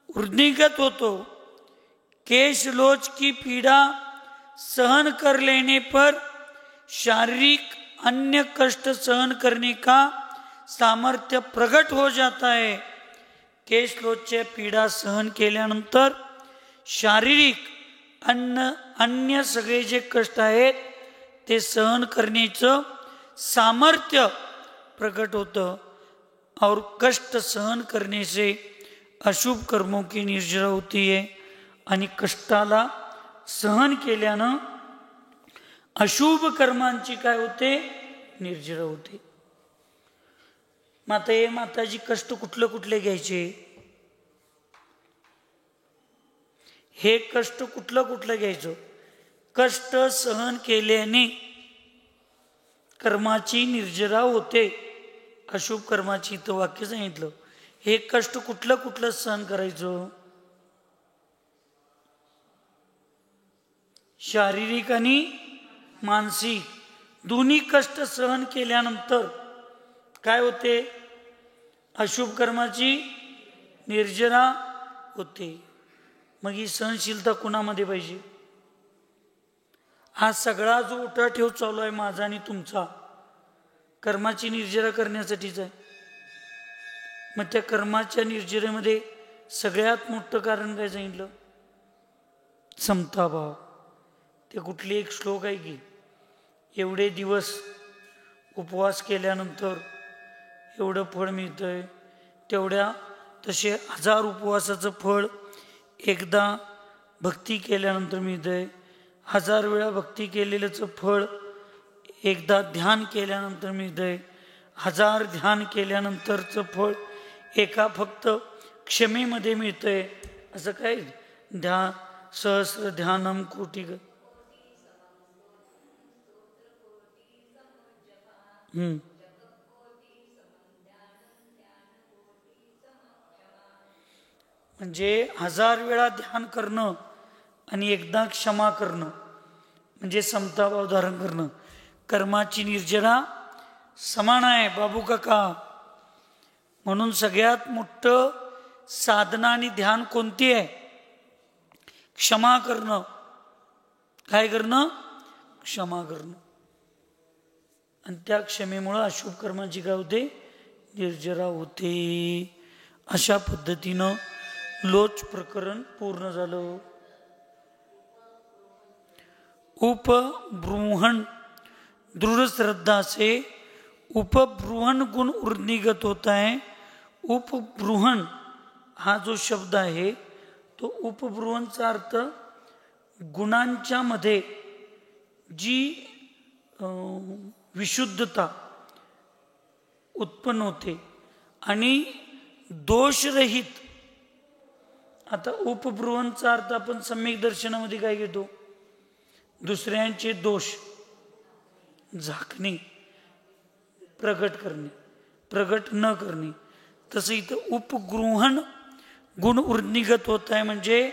वृद्धिगत होतो। केश लोच की पीड़ा सहन कर लेने पर शारीरिक अन्य कष्ट सहन करने का सामर्थ्य प्रगट हो जाता है। केश लोचच्या पीडा सहन केल्यानंतर शारीरिक अन्य सगळे जे कष्ट आहेत ते सहन करण्याचं सामर्थ्य प्रकट होतं और कष्ट सहन करने से अशुभ कर्मों की निर्जरा होती है। आणि कष्टाला सहन केल्यानं अशुभ कर्मांची काय होते? निर्जरा होते। माताजी कष्ट कुठले घ्यायचे? हे कष्ट कुठलं घ्यायचं? कष्ट सहन केल्याने कर्माची निर्जरा होते। अशुभ कर्माची इथं वाक्य सांगितलं। हे कष्ट कुठलं सहन करायचं? शारीरिक आणि मानसिक दोन्ही कष्ट सहन केल्यानंतर काय होते? अशुभ कर्माची निर्जरा होते। मग ही सहनशीलता कुणामध्ये पाहिजे? हा सगळा जो उठाठेव चालू आहे माझा आणि तुमचा कर्माची निर्जरा करण्यासाठीच आहे। मग त्या कर्माच्या निर्जरेमध्ये सगळ्यात मोठं कारण काय सांगितलं? समताभाव। ते कुठली एक श्लोक आहे की एवढे दिवस उपवास केल्यानंतर एवढं फळ मिळतंय, तेवढ्या तसे 1000 उपवासाचं फळ एकदा भक्ती केल्यानंतर मिळतंय, 1000 वेळा भक्ती केलेल्याचं फळ एकदा ध्यान केल्यानंतर मिळतंय, 1000 ध्यान केल्यानंतरचं फळ एका फक्त क्षमेमध्ये मिळतंय। असं काय? सहस्र ध्यानम कोटी म्हणजे 1000 वेळा ध्यान करणं आणि एकदा क्षमा करणं म्हणजे समताभाव धारण करणं। कर्माची निर्जरा समान आहे बाबू काका। म्हणून सगळ्यात मोठं साधना आणि ध्यान कोणती आहे? क्षमा करणं। काय करणं? क्षमा करणं। आणि त्या क्षमेमुळे अशुभ कर्माची काय होते? निर्जरा होते। अशा पद्धतीनं लोच प्रकरण पूर्ण झालं। उपब्रूहण दृढ़ श्रद्धा से उपब्रूहण गुण वृद्धिगत होता है। उपब्रूहण हा जो शब्द आहे तो उपब्रूहणचा अर्थ गुणांच्या मध्ये जी विशुद्धता उत्पन्न होते आणि दोषरहित। आता उपब्रूहणचा अर्थ आपण सम्यक दर्शनामध्ये काय घेतो? दुसऱ्यांचे दोष झाकणे, प्रगट करणे, प्रगट न करणे। तसं इथं उपगृहण गुण वृद्धिगत होत आहे म्हणजे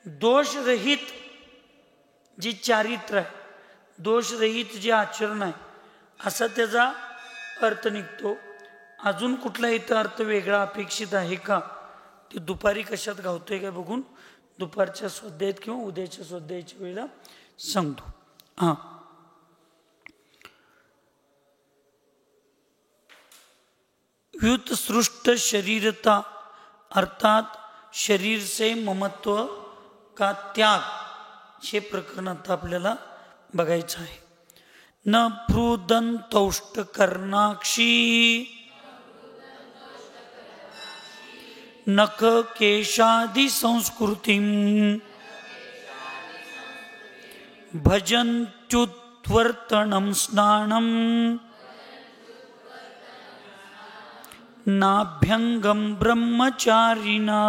दोषरहित जी चारित्र्य आहे, दोषरहित जे आचरण आहे असा त्याचा अर्थ निघतो। अजून कुठला इथं अर्थ वेगळा अपेक्षित आहे का ते दुपारी कशात गावतोय काय बघून दुपारच्या स्वाध्यायात किंवा उद्याच्या स्वाध्यायाच्या वेळेला सांगतो। हां, व्युत्सृष्ट शरीरता अर्थात शरीर से ममत्व का त्याग हे प्रकरण आता आपल्याला बघायचं आहे। न प्रुदंतौष्ट कर्णाक्षी नख केशादि संस्कृतिं भजन्त्युत्वर्तनं स्नानं नाभ्यंगम ब्रह्मचारिणा।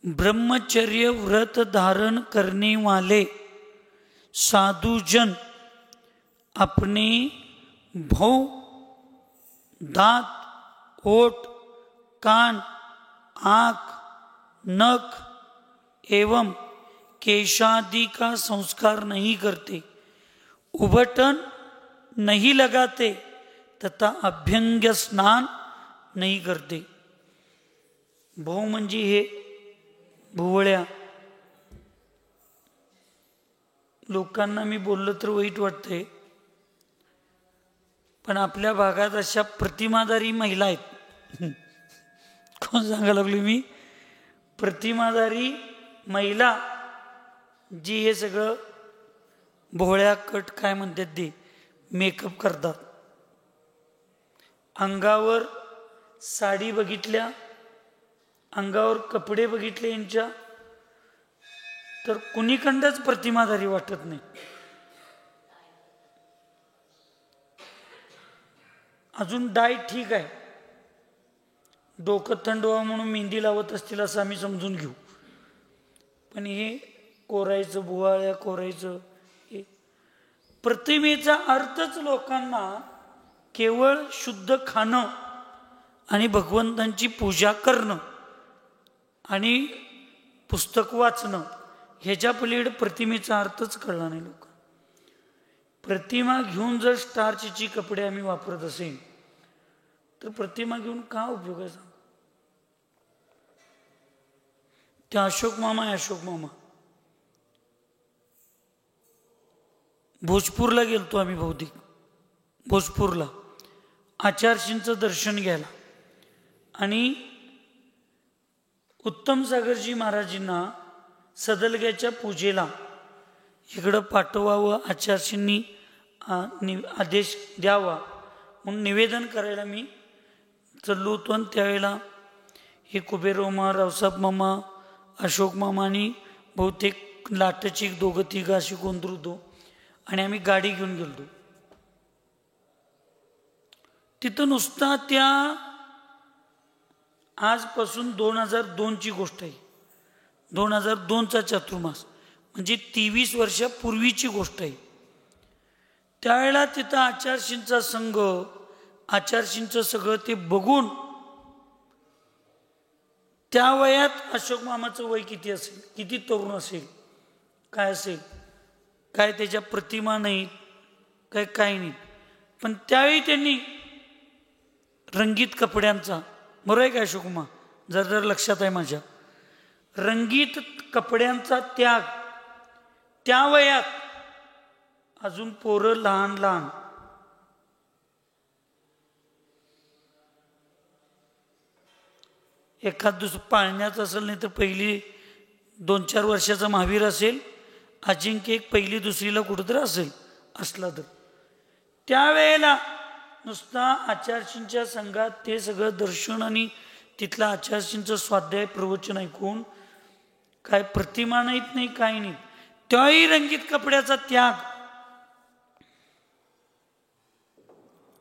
ब्रह्मचर्य व्रत धारण करने वाले साधुजन अपने भव दांत, ओठ, कान, आँख, नख एवं केशादि का संस्कार नहीं करते, उबटन नहीं लगाते तथा अभ्यंग स्नान नहीं करते. भाऊ म्हणजे हे भुवळ्या. लोकांना मी बोललं तर वाईट वाटतंय, पण आपल्या भागात अशा प्रतिमाधारी महिला आहेत. कोण सांगायला लागली मी? प्रतिमाधारी महिला जी हे सगळं भोळ्या कट काय म्हणतात ते मेकअप करतात. अंगावर साडी बघितल्या, अंगावर कपडे बघितले यांच्या, तर कुणीकडंच प्रतिमाधारी वाटत नाही. अजून डाय ठीक आहे, डोकं थंड व्हावं म्हणून मेहंदी लावत असतील असं आम्ही समजून घेऊ. पण हे कोरायचं, बुवाळ्या कोरायचं, हे प्रतिमेचा अर्थच लोकांना केवळ शुद्ध खाणं आणि भगवंतांची पूजा करणं आणि पुस्तक वाचणं, ह्याच्या पलीकडे प्रतिमेचा अर्थच कळला नाही लोक. प्रतिमा घेऊन जर स्टार्चचे कपडे आम्ही वापरत असेल तर प्रतिमा घेऊन का उपयोग आहे सांग? त्या अशोक मामा भोजपूरला गेलतो आम्ही, बहुतेक भोजपूरला आचार्यजींचं दर्शन घ्यायला, आणि उत्तम सागरजी महाराजींना सदलग्याच्या पूजेला इकडं पाठवावं, आचार्यजींनी आदेश द्यावा म्हणून निवेदन करायला मी चाललो होतो. आणि त्यावेळेला हे कुबेर मामा, रावसाहेब मामा, अशोक मामा आणि बहुतेक लाटची दोघं तिघं अशी कोणतर होतो, आणि आम्ही गाडी घेऊन गेलो. तिथं नुसता त्या आजपासून 2002ची गोष्ट आहे, 2002चा चातुर्मास म्हणजे 23 वर्षापूर्वीची गोष्ट आहे. त्यावेळेला तिथं आचार्यजींचा संघ, आचार्यजींचं सगळं ते बघून त्या वयात अशोक मामाचं वय किती असेल, किती तरुण असेल, काय असेल, काय त्याच्या प्रतिमा नाहीत, काय नाही. पण त्यावेळी त्यांनी रंगीत कपड्यांचा, बरोबर आहे का अशोक मामा? जर लक्षात आहे माझ्या, रंगीत कपड्यांचा त्याग त्या वयात, अजून पोरं लहान लहान, एखाद दुसरं पाळण्याचं असेल, नाही तर पहिली 2-4 वर्षाचा महावीर असेल, अजिंक्य एक पहिली दुसरीला कुठंतरी असेल, असला तर त्यावेळेला नुसता आचार्यजींच्या संघात ते सगळं दर्शन आणि तिथलं आचार्यजींचं स्वाध्याय प्रवचन ऐकून काय प्रतिमा नाहीत, नाही काही नाही. त्याही रंगीत कपड्याचा त्याग,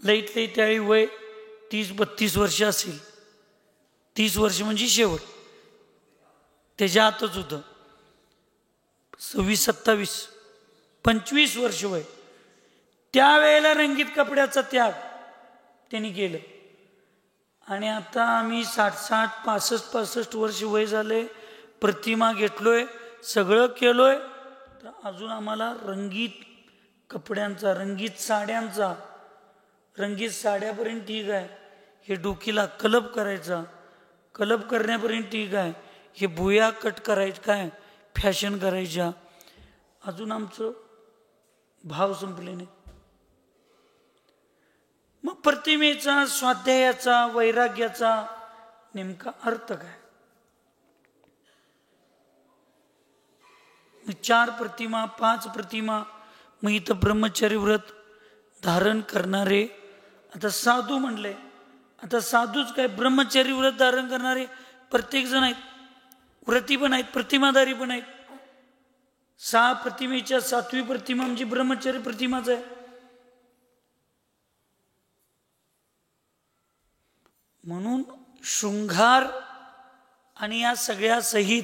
लईत लई त्यावेळी वय 30-32 वर्ष असेल, 30 वर्ष म्हणजे शेवट, त्याच्या आतच होतं, 26-27, 25 वर्ष वय. त्यावेळेला रंगीत कपड्याचा त्याग त्यांनी केलं. आणि आता आम्ही 60-60, 65-65 वर्ष वय झाले, प्रतिमा घेतलोय, सगळं केलोय, तर अजून आम्हाला रंगीत कपड्यांचा, रंगीत साड्यांचा, रंगीत साड्यापर्यंत ठीक आहे, हे डोकीला कलप करायचा, कलप करण्यापर्यंत ठीक आहे, हे भुया कट करायचं, काय फॅशन करायच्या, अजून आमचं भाव संपले नाही. मग प्रतिमेचा, स्वाध्यायाचा, वैराग्याचा नेमका अर्थ काय? 4 प्रतिमा, 5 प्रतिमा, मग इथं ब्रह्मचर्य व्रत धारण करणारे, आता साधू म्हणले, आता साधूच काय, ब्रह्मचर्य व्रत धारण करणारे प्रत्येक जण आहेत, व्रती पण आहेत, प्रतिमाधारी पण आहेत. 6 प्रतिमेच्या 7वी प्रतिमा म्हणजे ब्रह्मचर्य प्रतिमाच आहे. म्हणून शृंगार आणि या सगळ्या सहित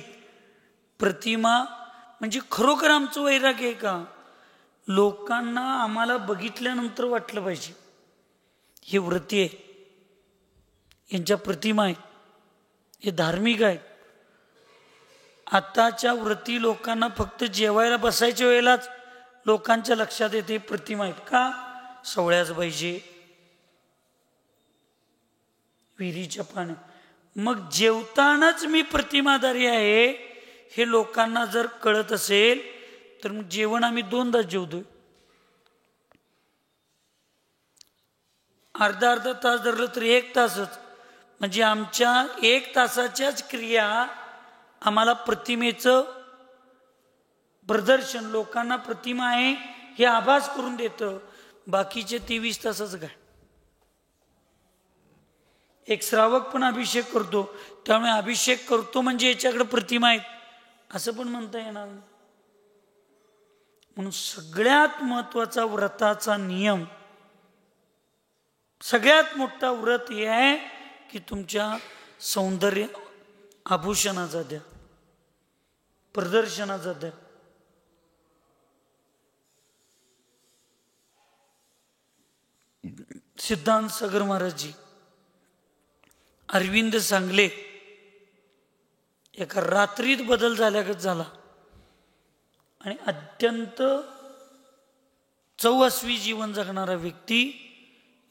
प्रतिमा म्हणजे खरोखर आमचं वैराग्य आहे का? लोकांना आम्हाला बघितल्यानंतर वाटलं पाहिजे हे व्रती आहे. यांच्या प्रतिमा आहेत, हे धार्मिक आहेत. आताच्या व्रती लोकांना फक्त जेवायला बसायच्या वेळेलाच लोकांच्या लक्षात येते प्रतिमा आहेत का, सवळ्याच पाहिजे विहिरीच्या पाण्या. मग जेवतानाच मी प्रतिमाधारी आहे हे लोकांना जर कळत असेल तर मग जेवण आम्ही 2दाच जेवतोय. अर्धा तास धरलं तर 1 तासच, म्हणजे आमच्या 1 तासाच्याच क्रिया आम्हाला प्रतिमेचं प्रदर्शन, लोकांना प्रतिमा आहे हे आभास करून देतं. बाकीचे 23 तासच काय. एक श्रावक पण अभिषेक करतो, त्यामुळे अभिषेक करतो म्हणजे याच्याकडे प्रतिमा आहेत असं पण म्हणता येणार नाही. म्हणून सगळ्यात महत्वाचा व्रताचा नियम, सगळ्यात मोठा व्रत हे आहे की तुमच्या सौंदर्य आभूषणाचा द्या, प्रदर्शनाचा द्या. सिद्धांत सागर महाराजजी, अरविंद सांगले, एका रात्रीत बदल झाल्यागत झाला आणि अत्यंत चौअस्वी जीवन जगणारा व्यक्ती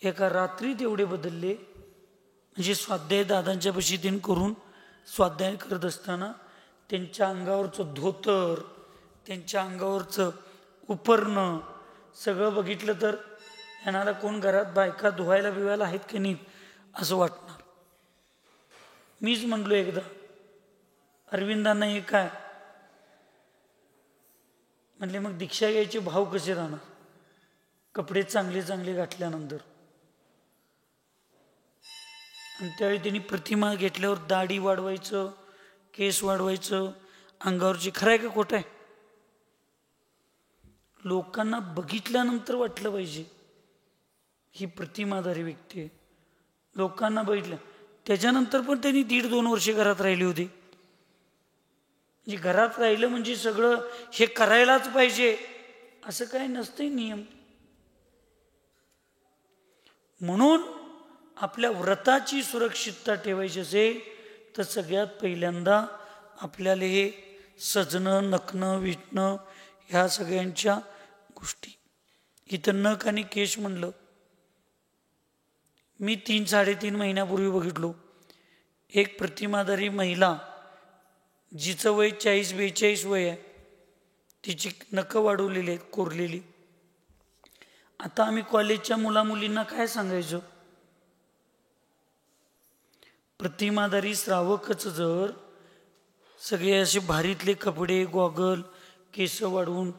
एका रात्रीत एवढे बदलले. म्हणजे स्वाध्याय दादांच्या बशी दिन करून स्वाध्याय करत असताना त्यांच्या अंगावरचं धोतर, त्यांच्या अंगावरचं उपरणं सगळं बघितलं तर येणारा कोण घरात बायका धुवायला बिवायला आहेत की नाही असं वाटणार. मीच म्हटलो एकदा अरविंदांना, हे काय म्हणले, मग दीक्षा घ्यायचे भाव कसे राहणार कपडे चांगले चांगले घातल्यानंतर. आणि त्यावेळी त्यांनी प्रतिमा घेतल्यावर दाढी वाढवायचं, केस वाढवायचं, अंगावरची, खरं आहे का खोटं आहे? लोकांना बघितल्यानंतर वाटलं पाहिजे ही प्रतिमाधारी व्यक्ती आहे. लोकांना बघितलं त्याच्यानंतर पण त्यांनी 1.5-2 वर्ष घरात राहिली होती. म्हणजे घरात राहिलं म्हणजे सगळं हे करायलाच पाहिजे असं काही नसतंय नियम. म्हणून आपल्या व्रताची सुरक्षितता ठेवायची असेल तर सगळ्यात पहिल्यांदा आपल्याला हे सजणं, नखणं, विटणं ह्या सगळ्यांच्या गोष्टी. इथं नख आणि केश म्हणलं, मी 3-3.5 महिन्यापूर्वी बघितलो एक प्रतिमाधारी महिला, जिचं वय 40-42 वय आहे, तिची नखं वाढवलेली आहेत, कोरलेली. आता आम्ही कॉलेजच्या मुलामुलींना काय सांगायचं, प्रतिमाधारी श्रावकच जर सगळे असे भारीतले कपडे, गॉगल, केस वाढवून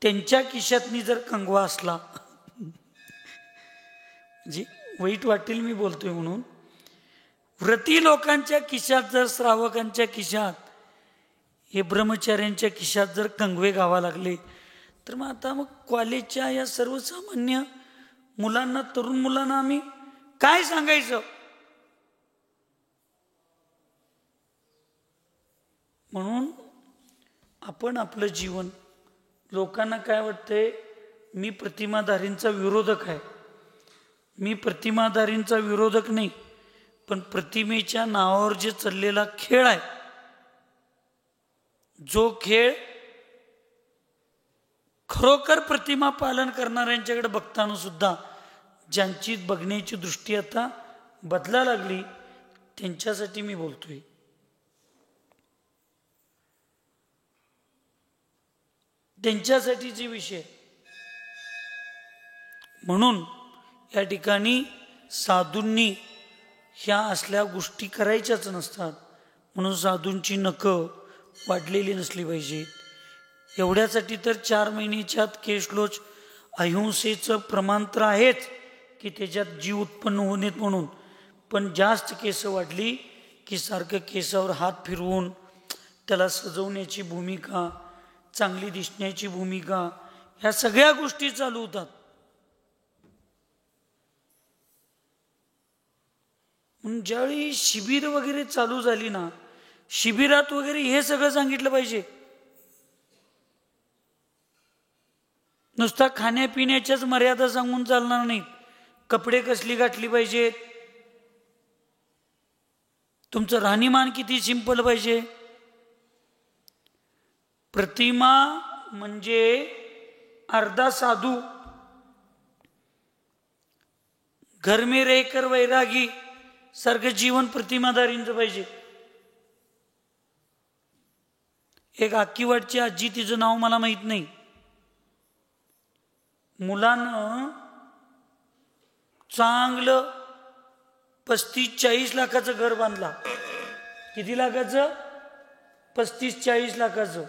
त्यांच्या खिशातनी जर कंगवा असला म्हणजे वाईट वाटेल मी बोलतोय म्हणून, व्रती लोकांच्या खिशात जर, श्रावकांच्या खिशात, हे ब्रह्मचार्यांच्या खिशात जर कंगवे गावा लागले तर मग आता मग कॉलेजच्या या सर्वसामान्य मुलांना, तरुण मुलांना आम्ही काय सांगायचं. म्हणून आपण आपलं जीवन, लोकांना काय वाटतंय मी प्रतिमाधारींचा विरोधक आहे. मी प्रतिमाधारींचा विरोधक नाही, पण प्रतिमेच्या नावावर जे चाललेला खेळ आहे, जो खेळ खरोखर प्रतिमा पालन करणाऱ्यांच्याकडे बघताना सुद्धा ज्यांची बघण्याची दृष्टी आता बदला लागली त्यांच्यासाठी मी बोलतोय. त्यांच्यासाठीचे विषय. म्हणून या ठिकाणी साधूंनी ह्या असल्या गोष्टी करायच्याच नसतात. म्हणून साधूंची नखं वाढलेली नसली पाहिजेत. एवढ्यासाठी तर 4 महिन्याच्या आत केशलोच अहिंसेचं प्रमाण तर आहेच की त्याच्यात जीव उत्पन्न होण्यात म्हणून, पण जास्त केस वाढली की सारखं केसावर हात फिरवून त्याला सजवण्याची भूमिका, चांगली दिसण्याची भूमिका, ह्या सगळ्या गोष्टी चालू होतात. म्हणून ज्यावेळी शिबिर वगैरे चालू झाली ना, शिबिरात वगैरे हे सगळं सांगितलं पाहिजे. नुसता खाण्यापिण्याच्याच मर्यादा सांगून चालणार नाहीत. कपडे कसली घातली पाहिजेत, तुमचं राहणीमान किती सिंपल पाहिजे. प्रतिमा म्हणजे अर्धा साधू. घर में रहकर वैरागी सारखं जीवन प्रतिमादारींचं पाहिजे. एक आक्कीवाडची आजी, तिचं नाव मला माहित नाही, मुलानं चांगलं 35-40 लाखाचं घर बांधला. किती लाखाचं? 35-40 लाखाचं.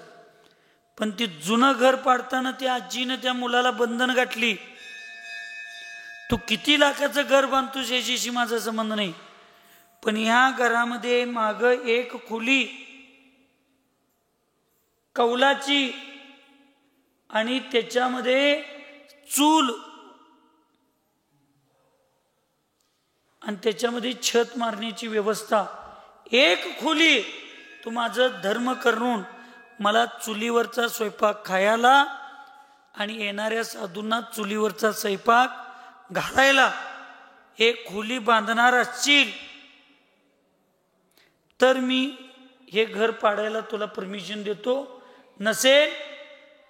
पण ते जुनं घर पाडताना त्या आजीनं त्या मुलाला बंधन गाठली. तू किती लाखाचं घर बांधतोस याच्याशी माझा संबंध नाही, पण ह्या घरामध्ये माग एक खोली कौलाची आणि त्याच्यामध्ये चूल आणि त्याच्यामध्ये छत मारण्याची व्यवस्था. एक खोली तू माझं धर्म करून मला चुलीवरचा स्वयंपाक खायला आणि येणाऱ्या साधूंना चुलीवरचा स्वयंपाक घालायला एक खोली बांधणार असशील तर मी हे घर पाडायला तुला परमिशन देतो. नसेल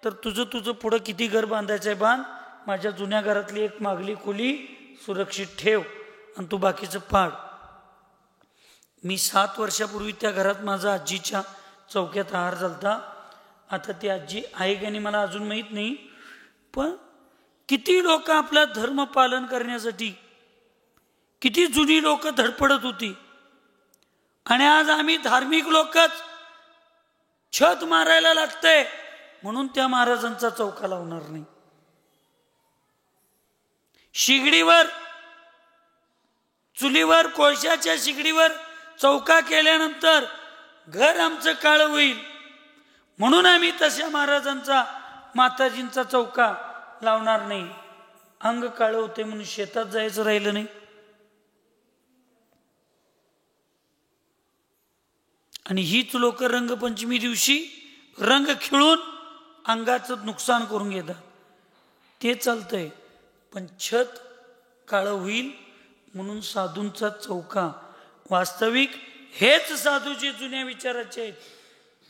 तर तुझं पुढं किती घर बांधायचं आहे बांध. माझ्या जुन्या घरातली एक मागली खोली सुरक्षित ठेव आणि तू बाकीचं पाड. मी 7 वर्षापूर्वी त्या घरात माझा आजीच्या चौक्यात आहार झालता. आता ती आजी आहे का नाही मला अजून माहीत नाही, पण किती लोक आपला धर्म पालन करण्यासाठी, किती जुनी लोक धडपडत होती. आणि आज आम्ही धार्मिक लोकच छत मारायला लागतंय म्हणून त्या महाराजांचा चौका लावणार नाही. शिगडीवर, चुलीवर, कोळशाच्या शिगडीवर चौका केल्यानंतर घर आमचं काळं होईल म्हणून आम्ही तशा महाराजांचा, माताजींचा चौका लावणार नाही. अंग काळं होते म्हणून शेतात जायचं राहिलं नाही. आणि हीच लोक रंगपंचमी दिवशी रंग खेळून अंगाचं नुकसान करून घेतात. ते चालतंय, पण छत काळं होईल म्हणून साधूंचा चौका. वास्तविक हेच साधू जे जुन्या विचाराचे आहेत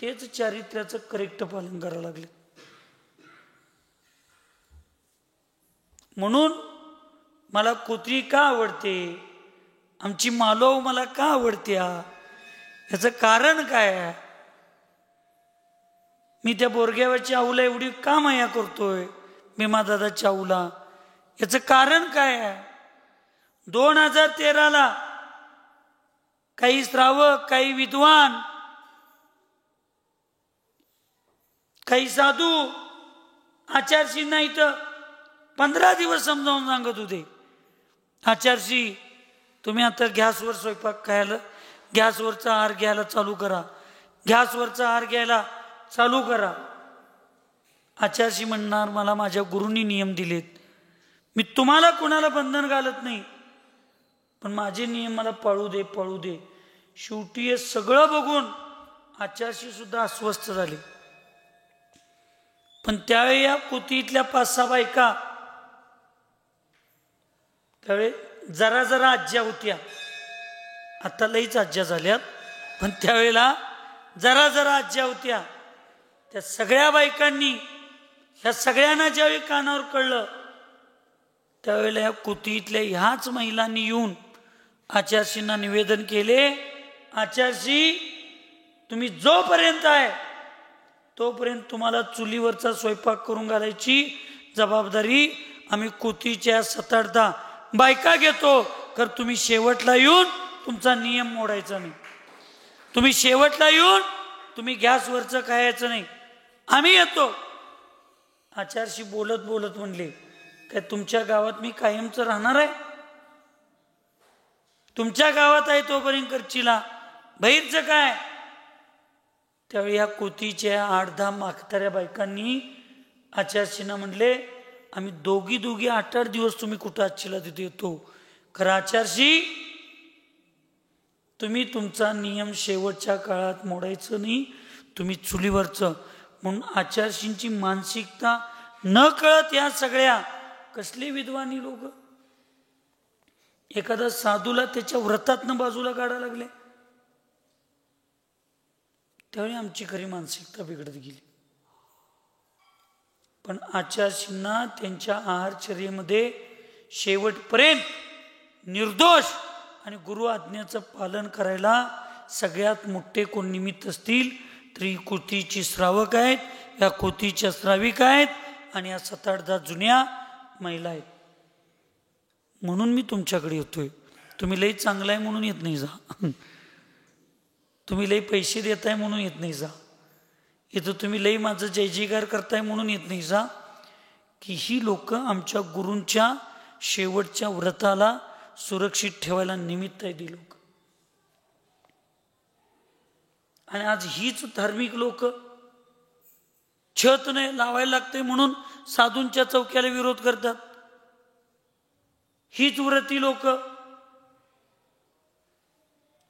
तेच चारित्र्याचं करेक्ट पालन करायला लागले. म्हणून मला कोत्री का आवडते, आमची मालव मला का आवडते, याचं कारण काय आहे. मी त्या बोरग्यावरची आऊला एवढी का माया करतोय, भीमादादाच्या आऊला, याचं कारण काय आहे. 2013ला काही श्रावक, काही विद्वान, काही साधू आचार्यशींना इथं 15 दिवस समजावून सांगत होते, आचार्यशी तुम्ही आता गॅसवर स्वयंपाक खायला, गॅसवरचा आहार घ्यायला चालू करा, गॅसवरचा आहार घ्यायला चालू करा. आचार्यशी म्हणणार मला माझ्या गुरूंनी नियम दिलेत, मी तुम्हाला कोणाला बंधन घालत नाही, पण माझे नियम मला पाळू दे, पाळू दे. शेवटी हे सगळं बघून आचार्यशी सुद्धा अस्वस्थ झाले. पण त्यावेळी या कोतीतल्या 5-6 बायका, त्यावेळी जरा जरा आज्या होत्या, आता लईच आज्या झाल्यात, पण त्यावेळेला जरा जरा आज्या होत्या. त्या सगळ्या बायकांनी, ह्या सगळ्यांना ज्यावेळी कानावर कळलं त्यावेळेला या कोतीतल्या ह्याच महिलांनी येऊन आचार्यशींना निवेदन केले, आचार्यशी तुम्ही जोपर्यंत आहे तोपर्यंत तुम्हाला चुलीवरचा स्वयंपाक करून घालायची जबाबदारी आम्ही कोतीच्या 7-8 बायका घेतो, तर तुम्ही शेवटला येऊन तुमचा नियम मोडायचा नाही. तुम्ही शेवटला येऊन तुम्ही गॅसवरचं खायचं नाही, आम्ही येतो. आचार्यशी बोलत बोलत म्हणले, काय तुमच्या गावात मी कायमचं राहणार आहे, तुमच्या गावात आहे तोपर्यंत करचिला, बाहेरचं काय. त्यावेळी या कोतीच्या 8-10 म्हाताऱ्या बायकांनी आचार्यशींना म्हणले, आम्ही दोघी 8-8 दिवस तुम्ही कुठं आजचीला तिथे येतो, खरं आचार्यशी तुम्ही तुमचा नियम शेवटच्या काळात मोडायचं नाही, तुम्ही चुलीवरचं. म्हणून आचार्यशींची मानसिकता न कळत या सगळ्या कसले विद्वानी लोक एखादा साधूला त्याच्या व्रतातनं बाजूला काढायला लागले. त्यावेळी आमची खरी मानसिकता बिघडत गेली. पण आचार्यांना त्यांच्या आहारचर्येमध्ये शेवटपर्यंत निर्दोष आणि गुरु आज्ञेचं पालन करायला सगळ्यात मोठे कोण निमित्त असतील तर ही कोतीची श्रावक आहेत, या कोतीच्या श्राविका आहेत आणि या 7-8 जुन्या महिला आहेत. म्हणून मी तुमच्याकडे येतोय. तुम्ही लई चांगला आहे म्हणून येत नाही जा, तुम्ही लई पैसे देताय म्हणून येत नाही जा, इथं तुम्ही लई माझं जय जयकार करताय म्हणून येत नाही जा, की ही लोक आमच्या गुरूंच्या शेवटच्या व्रताला सुरक्षित ठेवायला निमित्त आहे ती लोक. आणि आज हीच धार्मिक लोक छत नाही लावायला लागते म्हणून साधूंच्या चौक्याला विरोध करतात. हीच व्रती लोक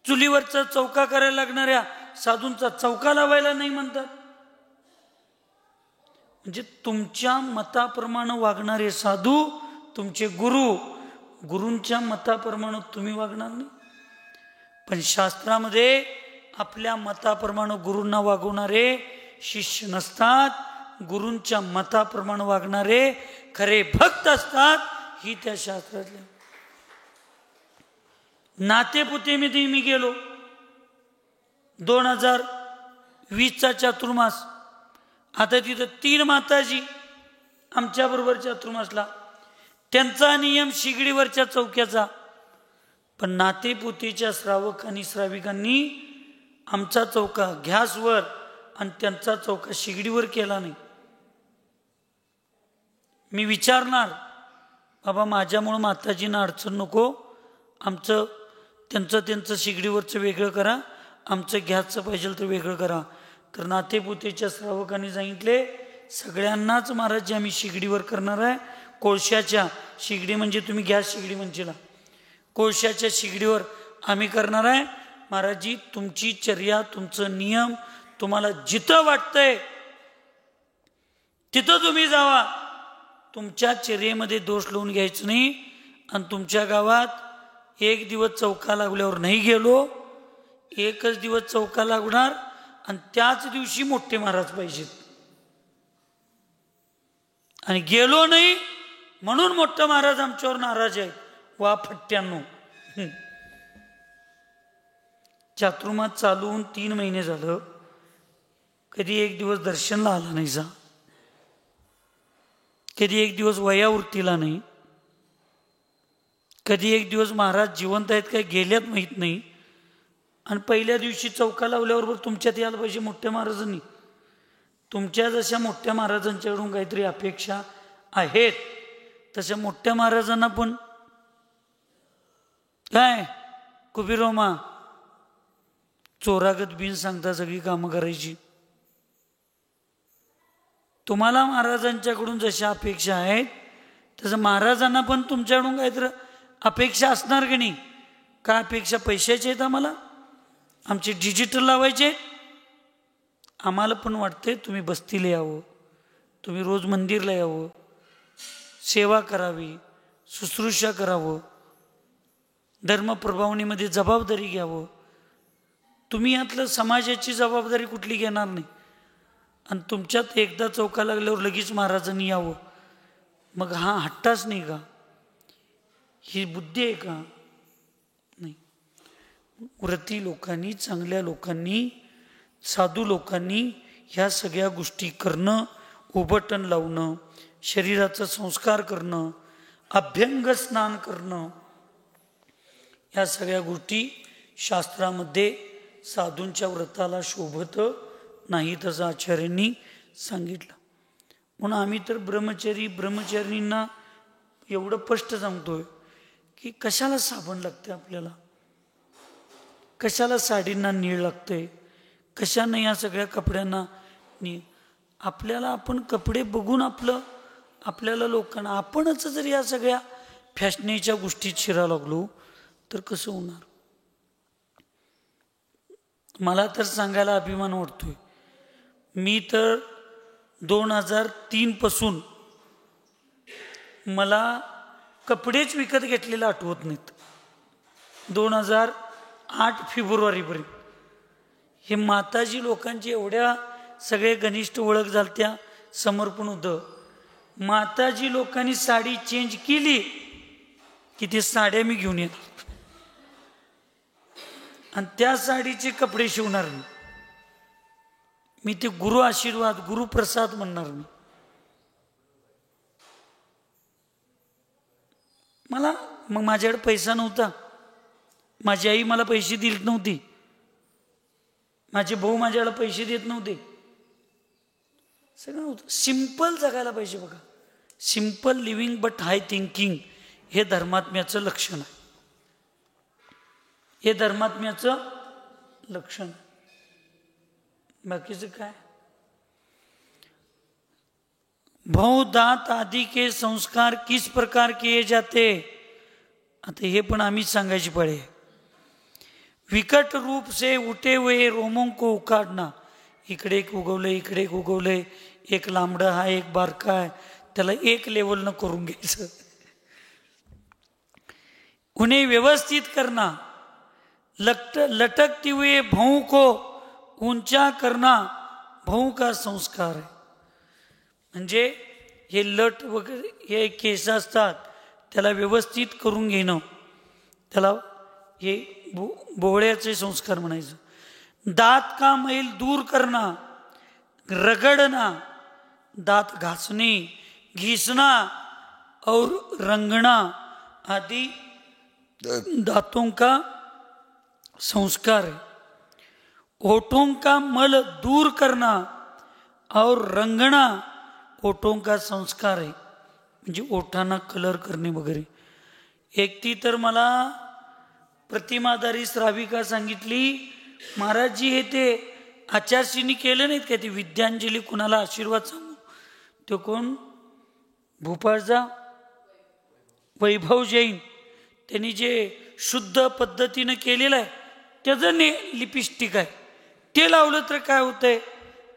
चुलीवरचा चौका करायला लागणाऱ्या साधूंचा चौका लावायला नाही म्हणतात. म्हणजे तुमच्या मताप्रमाणे वागणारे साधू तुमचे गुरु, गुरूंच्या मताप्रमाणे तुम्ही वागणार नाही. पण शास्त्रामध्ये आपल्या मताप्रमाणे गुरूंना वागवणारे शिष्य नसतात, गुरूंच्या मताप्रमाणे वागणारे खरे भक्त असतात. ही त्या शास्त्रातल्या नातेपुतेमध्ये मी गेलो 2020चा चातुर्मास. आता तिथं 3 माताजी आमच्या बरोबर चातुर्मासला, त्यांचा नियम शिगडीवरच्या चौक्याचा. पण नातेपुतेच्या श्रावक आणि श्राविकांनी आमचा चौका गॅसवर आणि त्यांचा चौका शिगडीवर केला नाही. मी विचारणार, बाबा माझ्यामुळं माताजींना अडचण नको, आमचं त्यांचं शिगडीवरचं वेगळं करा, आमचं गॅसचं पाहिजे तर वेगळं करा. तर नातेपुतेच्या श्रावकांनी सांगितले सगळ्यांनाच महाराज आम्ही शिगडीवर करणार आहे. कोळशाच्या शिगडी म्हणजे तुम्ही गॅस शिगडी म्हणशीला, कोळशाच्या शिगडीवर आम्ही करणार आहे. महाराजजी तुमची चर्या, तुमचं नियम, तुम्हाला जिथं वाटतंय तिथं तुम्ही जावा, तुमच्या चर्येमध्ये दोष लावून घ्यायचं नाही. आणि तुमच्या गावात 1 दिवस चौका लागल्यावर नाही गेलो, 1च दिवस चौका लागणार आणि त्याच दिवशी मोठे महाराज पाहिजेत. आणि गेलो नाही म्हणून मोठा महाराज आमच्यावर नाराज आहे. वा फट्ट्यांनो, चातुर्मास चालू होऊन 3 महिने झालं, कधी 1 दिवस दर्शनला आला नाही जा, कधी 1 दिवस वयावृत्तीला नाही, कधी 1 दिवस महाराज जिवंत आहेत काय गेल्यात माहीत नाही. आणि पहिल्या दिवशी चौका लावल्याबरोबर तुमच्यात यायला पाहिजे मोठ्या महाराजांनी. तुमच्या जशा मोठ्या महाराजांच्याकडून काहीतरी अपेक्षा आहेत तशा मोठ्या महाराजांना पण काय कुबीरोमा चोरागत बिन सांगता सगळी कामं करायची. तुम्हाला महाराजांच्याकडून जशा अपेक्षा आहेत तसं महाराजांना पण तुमच्याकडून काहीतरी अपेक्षा असणार की नाही. काय अपेक्षा? पैशाचे आहेत आम्हाला, आमचे डिजिटल लावायचे. आम्हाला पण वाटते तुम्ही बस्तीला यावं, तुम्ही रोज मंदिरला यावं, सेवा करावी, शुश्रूषा करावं, धर्मप्रभावणीमध्ये जबाबदारी घ्यावं. तुम्ही यातलं समाजाची जबाबदारी कुठली घेणार नाही. आणि तुमच्यात एकदा चौका लागल्यावर लगेच महाराजांनी यावं, मग हा हट्टाच नाही का? ही बुद्धी आहे का? नाही. व्रती लोकांनी, चांगल्या लोकांनी, साधू लोकांनी ह्या सगळ्या गोष्टी करणं, उबटण लावणं, शरीराचा संस्कार करणं, अभ्यंग स्नान करणं, ह्या सगळ्या गोष्टी शास्त्रामध्ये साधूंच्या व्रताला शोभत नाही तसं आचार्यांनी सांगितलं. म्हणून आम्ही तर ब्रह्मचारींना एवढं स्पष्ट सांगतोय की कशाला साबण लागते आपल्याला, कशाला साडींना नीळ लागते, कशानं या सगळ्या कपड्यांना नीळ. आपल्याला आपण कपडे बघून आपल्याला लोकांना, आपणच जर या सगळ्या फॅशनेच्या गोष्टीत शिरा लागलो तर कसं होणार? मला तर सांगायला अभिमान वाटतोय, मी तर 2003 पासून मला कपडेच विकत घेतलेले आठवत नाहीत. 2008 फेब्रुवारीपर्यंत हे माताजी लोकांची एवढ्या सगळे घनिष्ठ ओळख झालत्या, समर्पण होतं. माताजी लोकांनी साडी चेंज केली की ते साड्या मी घेऊन येणार आणि त्या साडीचे कपडे शिवणार मी ते गुरु आशीर्वाद, गुरुप्रसाद म्हणणार मी. मला मग माझ्याकडे पैसा नव्हता, माझी आई मला पैसे देत नव्हती, माझे भाऊ माझ्याला पैसे देत नव्हते, सगळं होतं. सिंपल जगायला पाहिजे बघा. Simple living but high thinking हे धर्मात्म्याचं लक्षण आहे. हे धर्मात्म्याचं लक्षण. बाकीचं काय. भौ दात आदि के संस्कार किस प्रकार किए जाते, आता हे पण आम्हीच सांगायची पडे. विकट रूप से उठे हुए रोमों को उखाड़ना. इकडे एक उगवलंय, इकडे एक उगवलंय, एक लांबडा हा एक बारका आहे, त्याला एक लेवल न करून घ्यायचं. उन्हें व्यवस्थित करना. लटकते हुए भौं को ऊंचा करना भौं का संस्कार आहे. म्हणजे हे लट वगैरे हे केस असतात त्याला व्यवस्थित करून घेणं, त्याला हे बोहळ्याचे संस्कार म्हणायचं. दात का मैल दूर करना, रगड़ना, दांत घासने, घिसना और रंगना आदि दांतों का संस्कार है. होठों का मल दूर करना और रंगना ओठों का संस्कार आहे. म्हणजे ओठांना कलर करणे वगैरे. एक ती तर मला प्रतिमाधारी श्राविका सांगितली, महाराजजी हे ते आचार्यश्रींनी केलं नाहीत का, ती विद्यांजली कुणाला आशीर्वाद सांगू, तो कोण भोपाळचा वैभव जैन, त्यांनी जे शुद्ध पद्धतीनं केलेलं आहे त्याचं लिपस्टिक आहे, ते लावलं तर काय होतंय.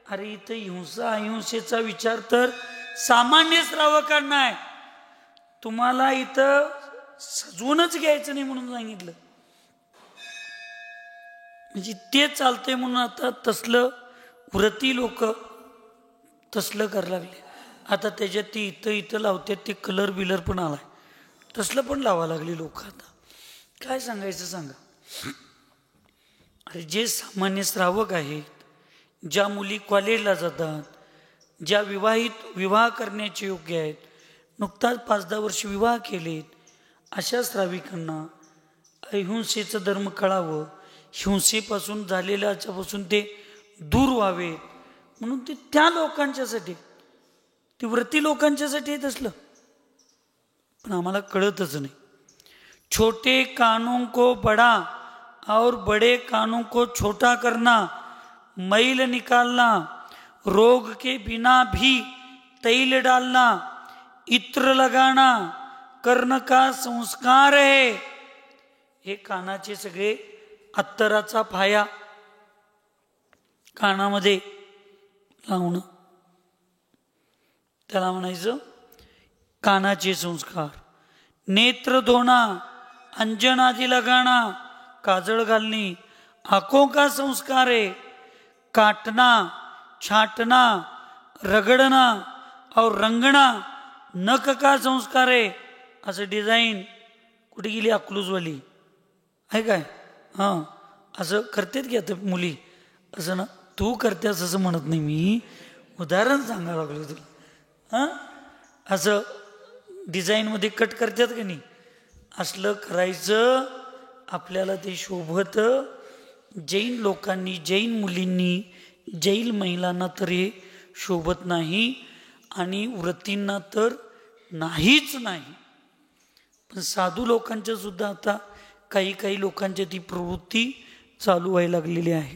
अरे इथं हिंसा अहिंसेचा विचार तर सामान्य श्रावकांना आहे, तुम्हाला इथं सजवूनच घ्यायचं नाही म्हणून सांगितलं. म्हणजे ते चालतंय म्हणून आता तसलं व्रती लोक तसलं करायला लागले. आता त्याच्यात ती इथं लावतात, ते कलर बिलर पण आलाय, तसलं पण लावा लागली लोक. आता काय सांगायचं सांगा. अरे जे सामान्य श्रावक आहेत, ज्या मुली कॉलेजला जातात, ज्या विवाह करण्याचे योग्य आहेत, नुकताच 5-10 वर्ष विवाह केलेत, अशा श्राविकांना अहिंसेचं धर्म कळावं, हिंसेपासून झालेल्याच्यापासून ते दूर व्हावे म्हणून ते त्या लोकांच्यासाठी, ते व्रती लोकांच्यासाठी येत असलं. पण आम्हाला कळतच नाही. छोटे कानों को बड़ा और बड़े कानों को छोटा करना, मैल निकालना, रोग के बिना भी तैल डालना, इत्र लगाना कर्ण का संस्कार है. हे कानाचे सगळे अत्तराचा फाया कानामध्ये लावणं, त्याला म्हणायचं कानाचे संस्कार. नेत्र धोना, अंजन आदि लगाना, काजळ घालणे आंखों का संस्कार है. काटना, छाटना, रगड़ना और रंगना नख का संस्कार है. असं डिझाईन कुठे गेली अकलूजवाली आहे काय, हां असं करतेत की आता मुली, असं ना तू करतेस असं म्हणत नाही मी, उदाहरण सांगायला लागलो तुला. हां असं डिझाईनमध्ये कट करतात का नाही, असलं करायचं आपल्याला ते शोभत. जैन लोकांनी, जैन मुलींनी, जैन महिलांना तर हे शोभत नाही आणि व्रतींना तर नाहीच नाही. पण साधू लोकांच्या सुद्धा आता काही लोकांच्या ती प्रवृत्ती चालू व्हायला लागलेली आहे.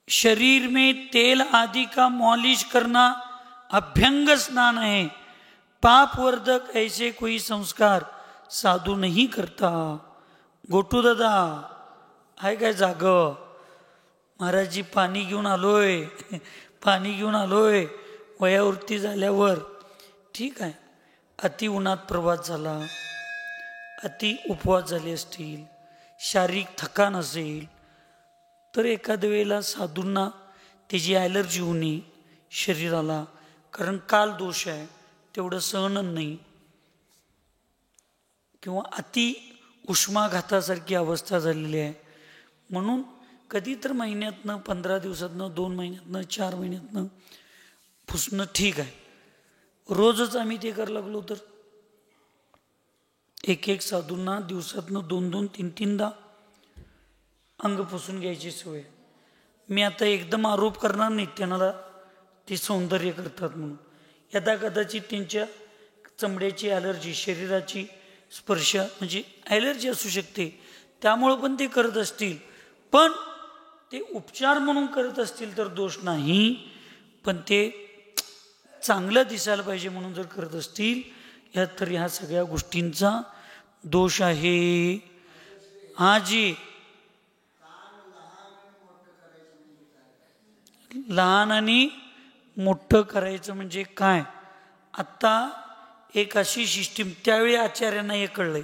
शरीर में तेल आदि का मॉलिश करना अभ्यंग स्नान है. पापवर्धक ऐसे कोई संस्कार साधू नहीं करता. गोटू दादा आहे काय जाग, महाराजजी पाणी घेऊन आलोय, पाणी घेऊन आलोय. वयावृत्ती झाल्यावर ठीक आहे, अति उन्हात प्रवास झाला, अति उपवास झाले असतील, शारीरिक थकान असेल, तर एखाद्या वेळेला साधूंना त्याची ॲलर्जी होणे शरीराला, कारण काल दोष आहे, तेवढं सहन नाही, किंवा अति उष्माघातासारखी अवस्था झालेली आहे, म्हणून कधी तर महिन्यातनं, 15 दिवसातनं, 2 महिन्यातनं, 4 महिन्यातनं पुसणं ठीक आहे. रोजच आम्ही ते करायला लागलो तर एक साधूंना दिवसातनं 2-2, 3-3दा अंग पुसून घ्यायची सवय. मी आता एकदम आरोप करणार नाही त्यांना ते सौंदर्य करतात म्हणून. यदा कदाचित त्यांच्या चमड्याची ॲलर्जी, शरीराची स्पर्श म्हणजे ॲलर्जी असू शकते, त्यामुळं पण ते करत असतील. पण ते उपचार म्हणून करत असतील तर दोष नाही, पण ते चांगलं दिसायला पाहिजे म्हणून जर करत असतील तर ह्या सगळ्या गोष्टींचा दोष आहे. हाजी, लहान आणि मोठं करायचं म्हणजे काय? आत्ता एक अशी सिस्टीम, त्यावेळी आचार्यांना हे कळलंय.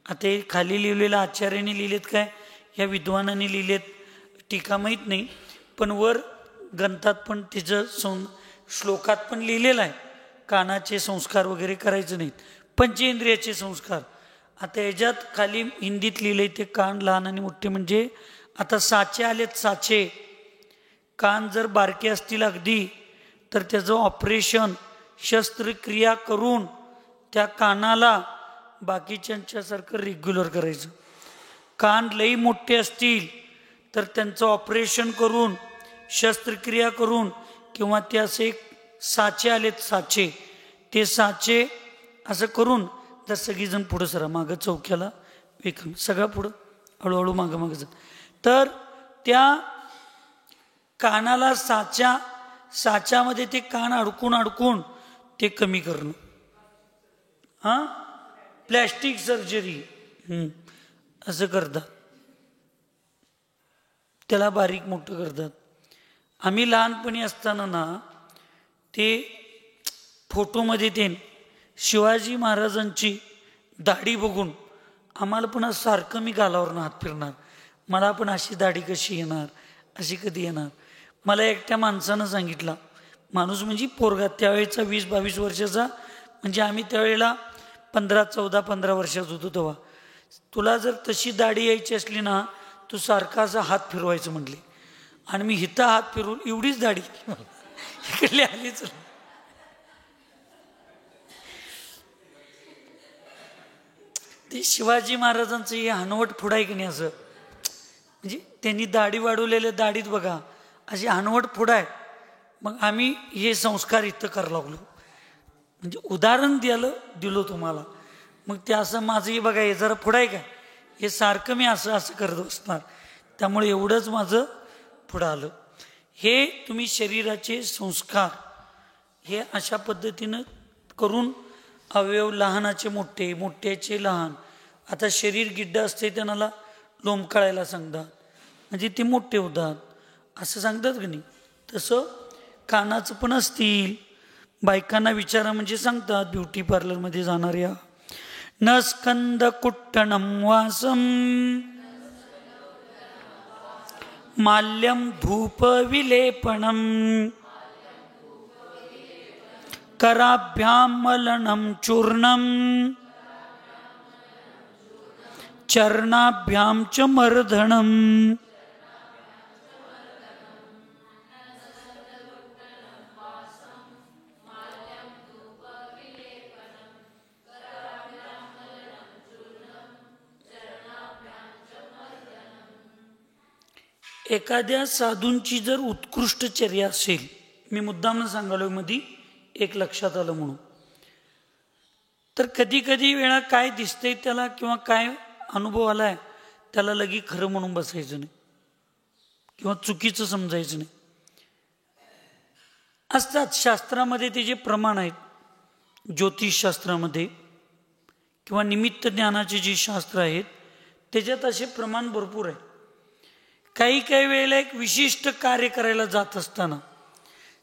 आता हे खाली लिहिलेलं आचार्याने लिहिलेत काय, ह्या विद्वानाने लिहिलेत, टीका माहीत नाही, पण वर ग्रंथात पण तिचं श्लोकात पण लिहिलेलं आहे, कानाचे संस्कार वगैरे करायचे नाहीत, पंचेंद्रियाचे संस्कार. आता ह्याच्यात खाली हिंदीत लिहिलंय ते कान लहान आणि मोठे म्हणजे आता साचे आलेत, साचे. कान जर बारके असतील अगदी तर त्याचं ऑपरेशन, शस्त्रक्रिया करून त्या कानाला बाकीच्यांच्यासारखं रेग्युलर करायचं. कान लई मोठे असतील तर त्यांचं ऑपरेशन करून, शस्त्रक्रिया करून, किंवा ते असे साचे आलेत, साचे, ते साचे असं करून तर सगळीजण पुढं सरा, मागं चौक्याला वेकम, सगळं पुढं हळूहळू मागं मागं जात. तर त्या कानाला साच्यामध्ये ते कान अडकून अडकून ते कमी करणं. हां, प्लॅस्टिक सर्जरी असं करतात, त्याला बारीक मोठं करतात. आम्ही लहानपणी असताना ना, ते फोटोमध्ये ते शिवाजी महाराजांची दाढी बघून आम्हाला पण सारखं मी गालावरनं हात फिरणार, मला पण अशी दाढी कशी येणार, अशी कधी येणार. मला एकट्या माणसानं सांगितलं, माणूस म्हणजे पोरगा, त्यावेळेचा 20-22 वर्षाचा, म्हणजे आम्ही त्यावेळेला 15 वर्षाचा होतो तेव्हा, तुला जर तशी दाढी यायची असली ना, तू सारखा असा हात फिरवायचं म्हटले. आणि मी हिता हात फिरवून एवढीच दाढी इकडली आलीच. ते शिवाजी महाराजांचं हे हनवट फुड आहे की नाही, असं म्हणजे त्यांनी दाढी वाढवलेल्या दाढीत बघा अशी हनवट फुड आहे. मग आम्ही हे संस्कार इथं करायला लागलो, म्हणजे उदाहरण दिलो तुम्हाला. मग ते असं माझं हे बघा, हे जरा पुढं आहे का, हे सारखं मी असं असं करत असणार, त्यामुळे एवढंच माझं पुढं आलं. हे तुम्ही शरीराचे संस्कार हे अशा पद्धतीनं करून अवयव लहानाचे मोठे, मोठ्याचे लहान. आता शरीर गिड्ड असते त्यांना लोंबकाळायला सांगतात, म्हणजे ते मोठे होतात असं सांगतात की नाही. तसं कानाचं पण असतील, बायकांना विचारा म्हणजे सांगतात, ब्युटी पार्लरमध्ये जाणाऱ्या, न स्कंद कुट्टणम वासम माल्यम धूप विलेपणम कराभ्याम मलनम चूर्णम चरणाभ्याम च मर्दनम. एखाद्या साधूंची जर उत्कृष्ट चर्या असेल, मी मुद्दाम सांगालो मध्ये एक लक्षात आलं म्हणून, तर कधी कधी वेळा काय दिसतंय त्याला किंवा काय अनुभव आलाय त्याला लगी खरं म्हणून बसायचं नाही किंवा चुकीचं समजायचं नाही. असतात शास्त्रामध्ये त्याचे प्रमाण आहेत, ज्योतिषशास्त्रामध्ये किंवा निमित्त ज्ञानाचे जे शास्त्र आहेत त्याच्यात असे प्रमाण भरपूर आहे. काही काही वेळेला एक विशिष्ट कार्य करायला जात असताना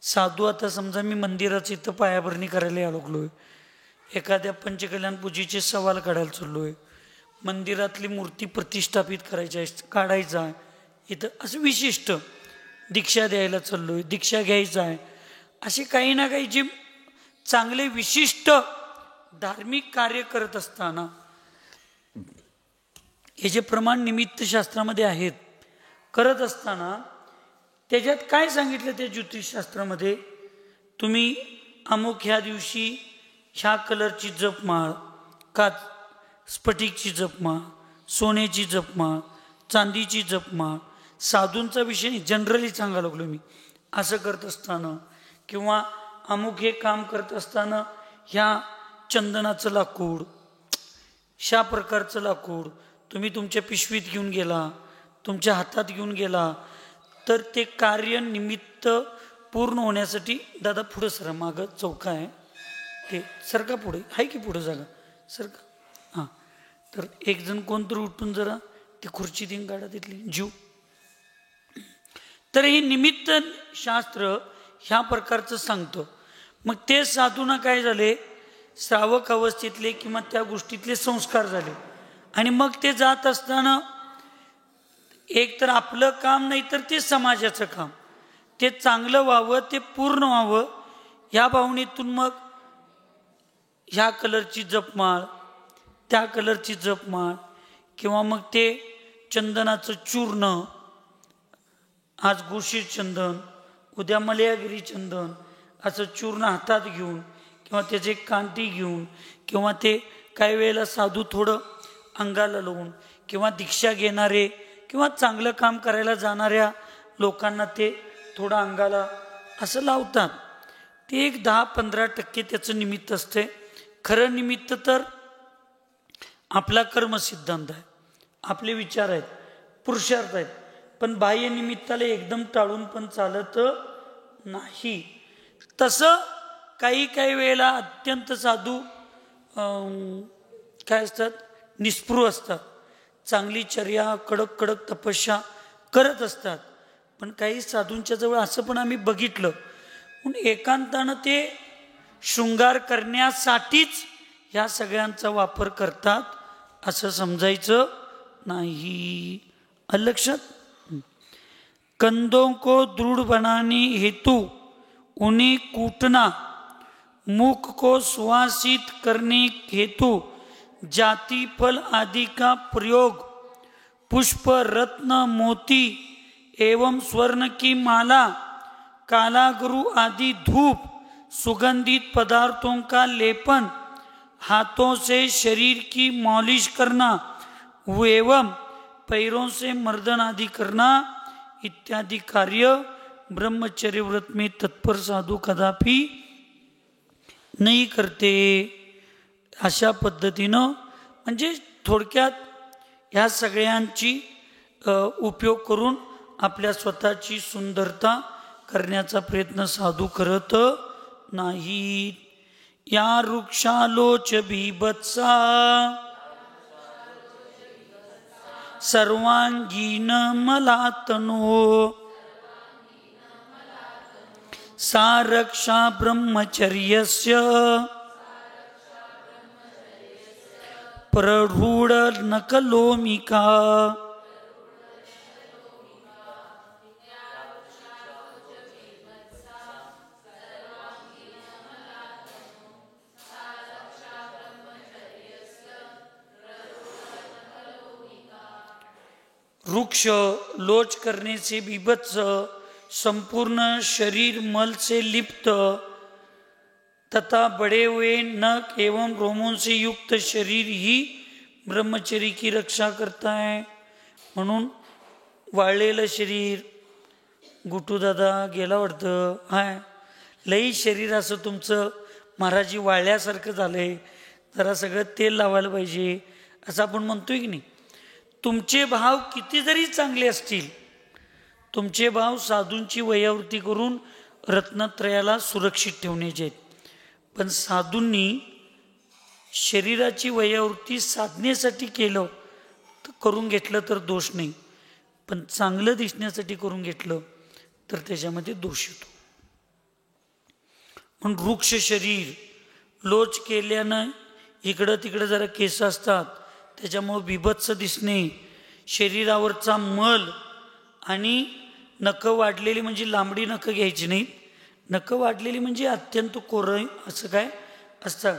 साधू, आता समजा मी मंदिराचं इथं पायाभरणी करायला या लागलोय, एखाद्या पंचकल्याण पूजेचे सवाल काढायला चाललोय, मंदिरातली मूर्ती प्रतिष्ठापित करायची आहे, काढायचा आहे, इथं असं विशिष्ट दीक्षा द्यायला चाललोय, दीक्षा घ्यायचं आहे, असे काही ना काही जे चांगले विशिष्ट धार्मिक कार्य करत असताना हे जे प्रमाण निमित्त शास्त्रामध्ये आहेत करत असताना त्याच्यात काय सांगितलं त्या ज्योतिषशास्त्रामध्ये, तुम्ही अमुक ह्या दिवशी ह्या कलरची जपमाळ, का स्फटिकची जपमाळ, सोन्याची जपमाळ, चांदीची जपमाळ, साधूंचा विषय नाही, जनरली सांगायला लागलो मी, असं करत असताना किंवा अमुक हे काम करत असताना ह्या चंदनाचं लाकूड, ह्या प्रकारचं लाकूड तुम्ही तुमच्या पिशवीत घेऊन गेला, तुमच्या हातात घेऊन गेला, तर ते कार्य निमित्त पूर्ण होण्यासाठी, दादा पुढं सरा, मागं चौका आहे ते सरका, पुढे आहे की पुढं जागा सरका, हां, तर एक जण कोणतरी उठून जरा ती खुर्ची दिन काढा तिथली जीव. तर हे निमित्त शास्त्र ह्या प्रकारचं सांगतं. मग ते साधूना काय झाले, श्रावक अवस्थेतले किंवा त्या गोष्टीतले संस्कार झाले, आणि मग ते जात असताना एक तर आपलं काम नाही तर ते समाजाचं काम, ते चांगलं व्हावं, ते पूर्ण व्हावं, ह्या भावनेतून मग ह्या कलरची जपमाळ, त्या कलरची जपमाळ, किंवा मग ते चंदनाचं चूर्ण, आज गोशीर चंदन, उद्या मलयागिरी चंदन, असं चूर्ण हातात घेऊन किंवा त्याचे कांटी घेऊन, किंवा ते काही वेळेला साधू थोडं अंगाला लावून, किंवा दीक्षा घेणारे किंवा चांगलं काम करायला जाणाऱ्या लोकांना ते थोडं अंगाला असं लावतात. ते एक 10-15% त्याचं निमित्त असते. खरं निमित्त तर आपला कर्मसिद्धांत आहे, आपले विचार आहेत, पुरुषार्थ आहेत, पण बाह्य निमित्ताला एकदम टाळून पण चालत नाही. तसं काही काही वेळेला अत्यंत साधू काय असतात, निस्पृह असतात, चांगली चर्या, कडक कडक तपस्या करत असतात, पण काही साधूंच्या जवळ असं पण आम्ही बघितलं, म्हणून एकांतानं ते शृंगार करण्यासाठीच ह्या सगळ्यांचा वापर करतात असं समजायचं नाही. लक्षात. कंदों को दृढ़ बनाने हेतु उन्हें कूटना, मुख को सुवासित करने हेतु जाति फल आदि का प्रयोग, पुष्प रत्न मोती एवं स्वर्ण की माला, कालागुरु आदि धूप, सुगंधित पदार्थों का लेपन, हाथों से शरीर की मालिश करना एवं पैरों से मर्दन आदि करना इत्यादि कार्य ब्रह्मचर्य व्रत में तत्पर साधू कदापि नहीं करते. अशा पद्धतीनं म्हणजे थोडक्यात ह्या सगळ्यांची उपयोग करून आपल्या स्वतःची सुंदरता करण्याचा प्रयत्न साधू करत नाहीत. या वृक्षालोच बीभत्सा सर्वांगीन मलातनो, सा रक्षा ब्रह्मचर्यस्य प्ररूढ नकलोमिका. वृक्ष लोच करने से बीभत्स, संपूर्ण शरीर मल से लिप्त तथा बड़े हुए नख एवं रोमों से युक्त शरीर ही ब्रह्मचर्य की रक्षा करता है. म्हणून वाळलेलं शरीर, गुटू दादा गेला वाटतं, हाय लई शरीर असं तुमचं महाराजी वाळल्यासारखं झालंय, जरा सगळं तेल लावायला पाहिजे असं आपण म्हणतोय की नाही. तुमचे भाव किती जरी चांगले असतील, तुमचे भाव साधूंची वयावृत्ती करून रत्नत्रयाला सुरक्षित ठेवण्याचे आहेत, पण साधूंनी शरीराची वयावृत्ती साधण्यासाठी केलं तर करून घेतलं तर दोष नाही, पण चांगलं दिसण्यासाठी करून घेतलं तर त्याच्यामध्ये दोष येतो. म्हणून वृक्ष शरीर लोच केल्यानं इकडं तिकडं जरा केस असतात, त्याच्यामुळं बिभत्स दिसणे, शरीरावरचा मल आणि नखं वाढलेली म्हणजे लांबडी नखं घ्यायची नाहीत. नखं वाढलेली म्हणजे अत्यंत कोरं असं काय असतं.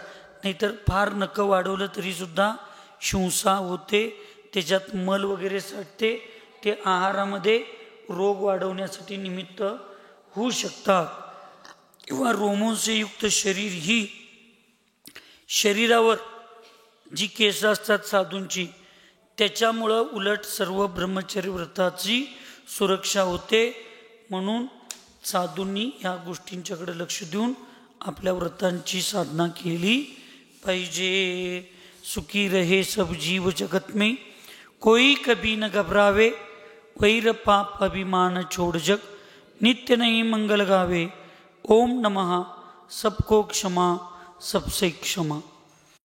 नाहीतर फार नखं वाढवलं तरीसुद्धा शिंसा होते, त्याच्यात मल वगैरे साठते, ते आहारामध्ये रोग वाढवण्यासाठी निमित्त होऊ शकतात. किंवा रोमोंसेयुक्त शरीर ही शरीरावर जी केस असतात साधूंची, त्याच्यामुळं उलट सर्व ब्रह्मचर्य व्रताची सुरक्षा होते. म्हणून साधूंनी ह्या गोष्टींच्याकडे लक्ष देऊन आपल्या व्रतांची साधना केली पाहिजे. सुखी रहे सब जीव जगत में, कोई कभी न घबरावे, वैर पाप अभिमान छोड़ जग, नित्य नई मंगल गावे. ओम नमः सबको क्षमा सबसे क्षमा.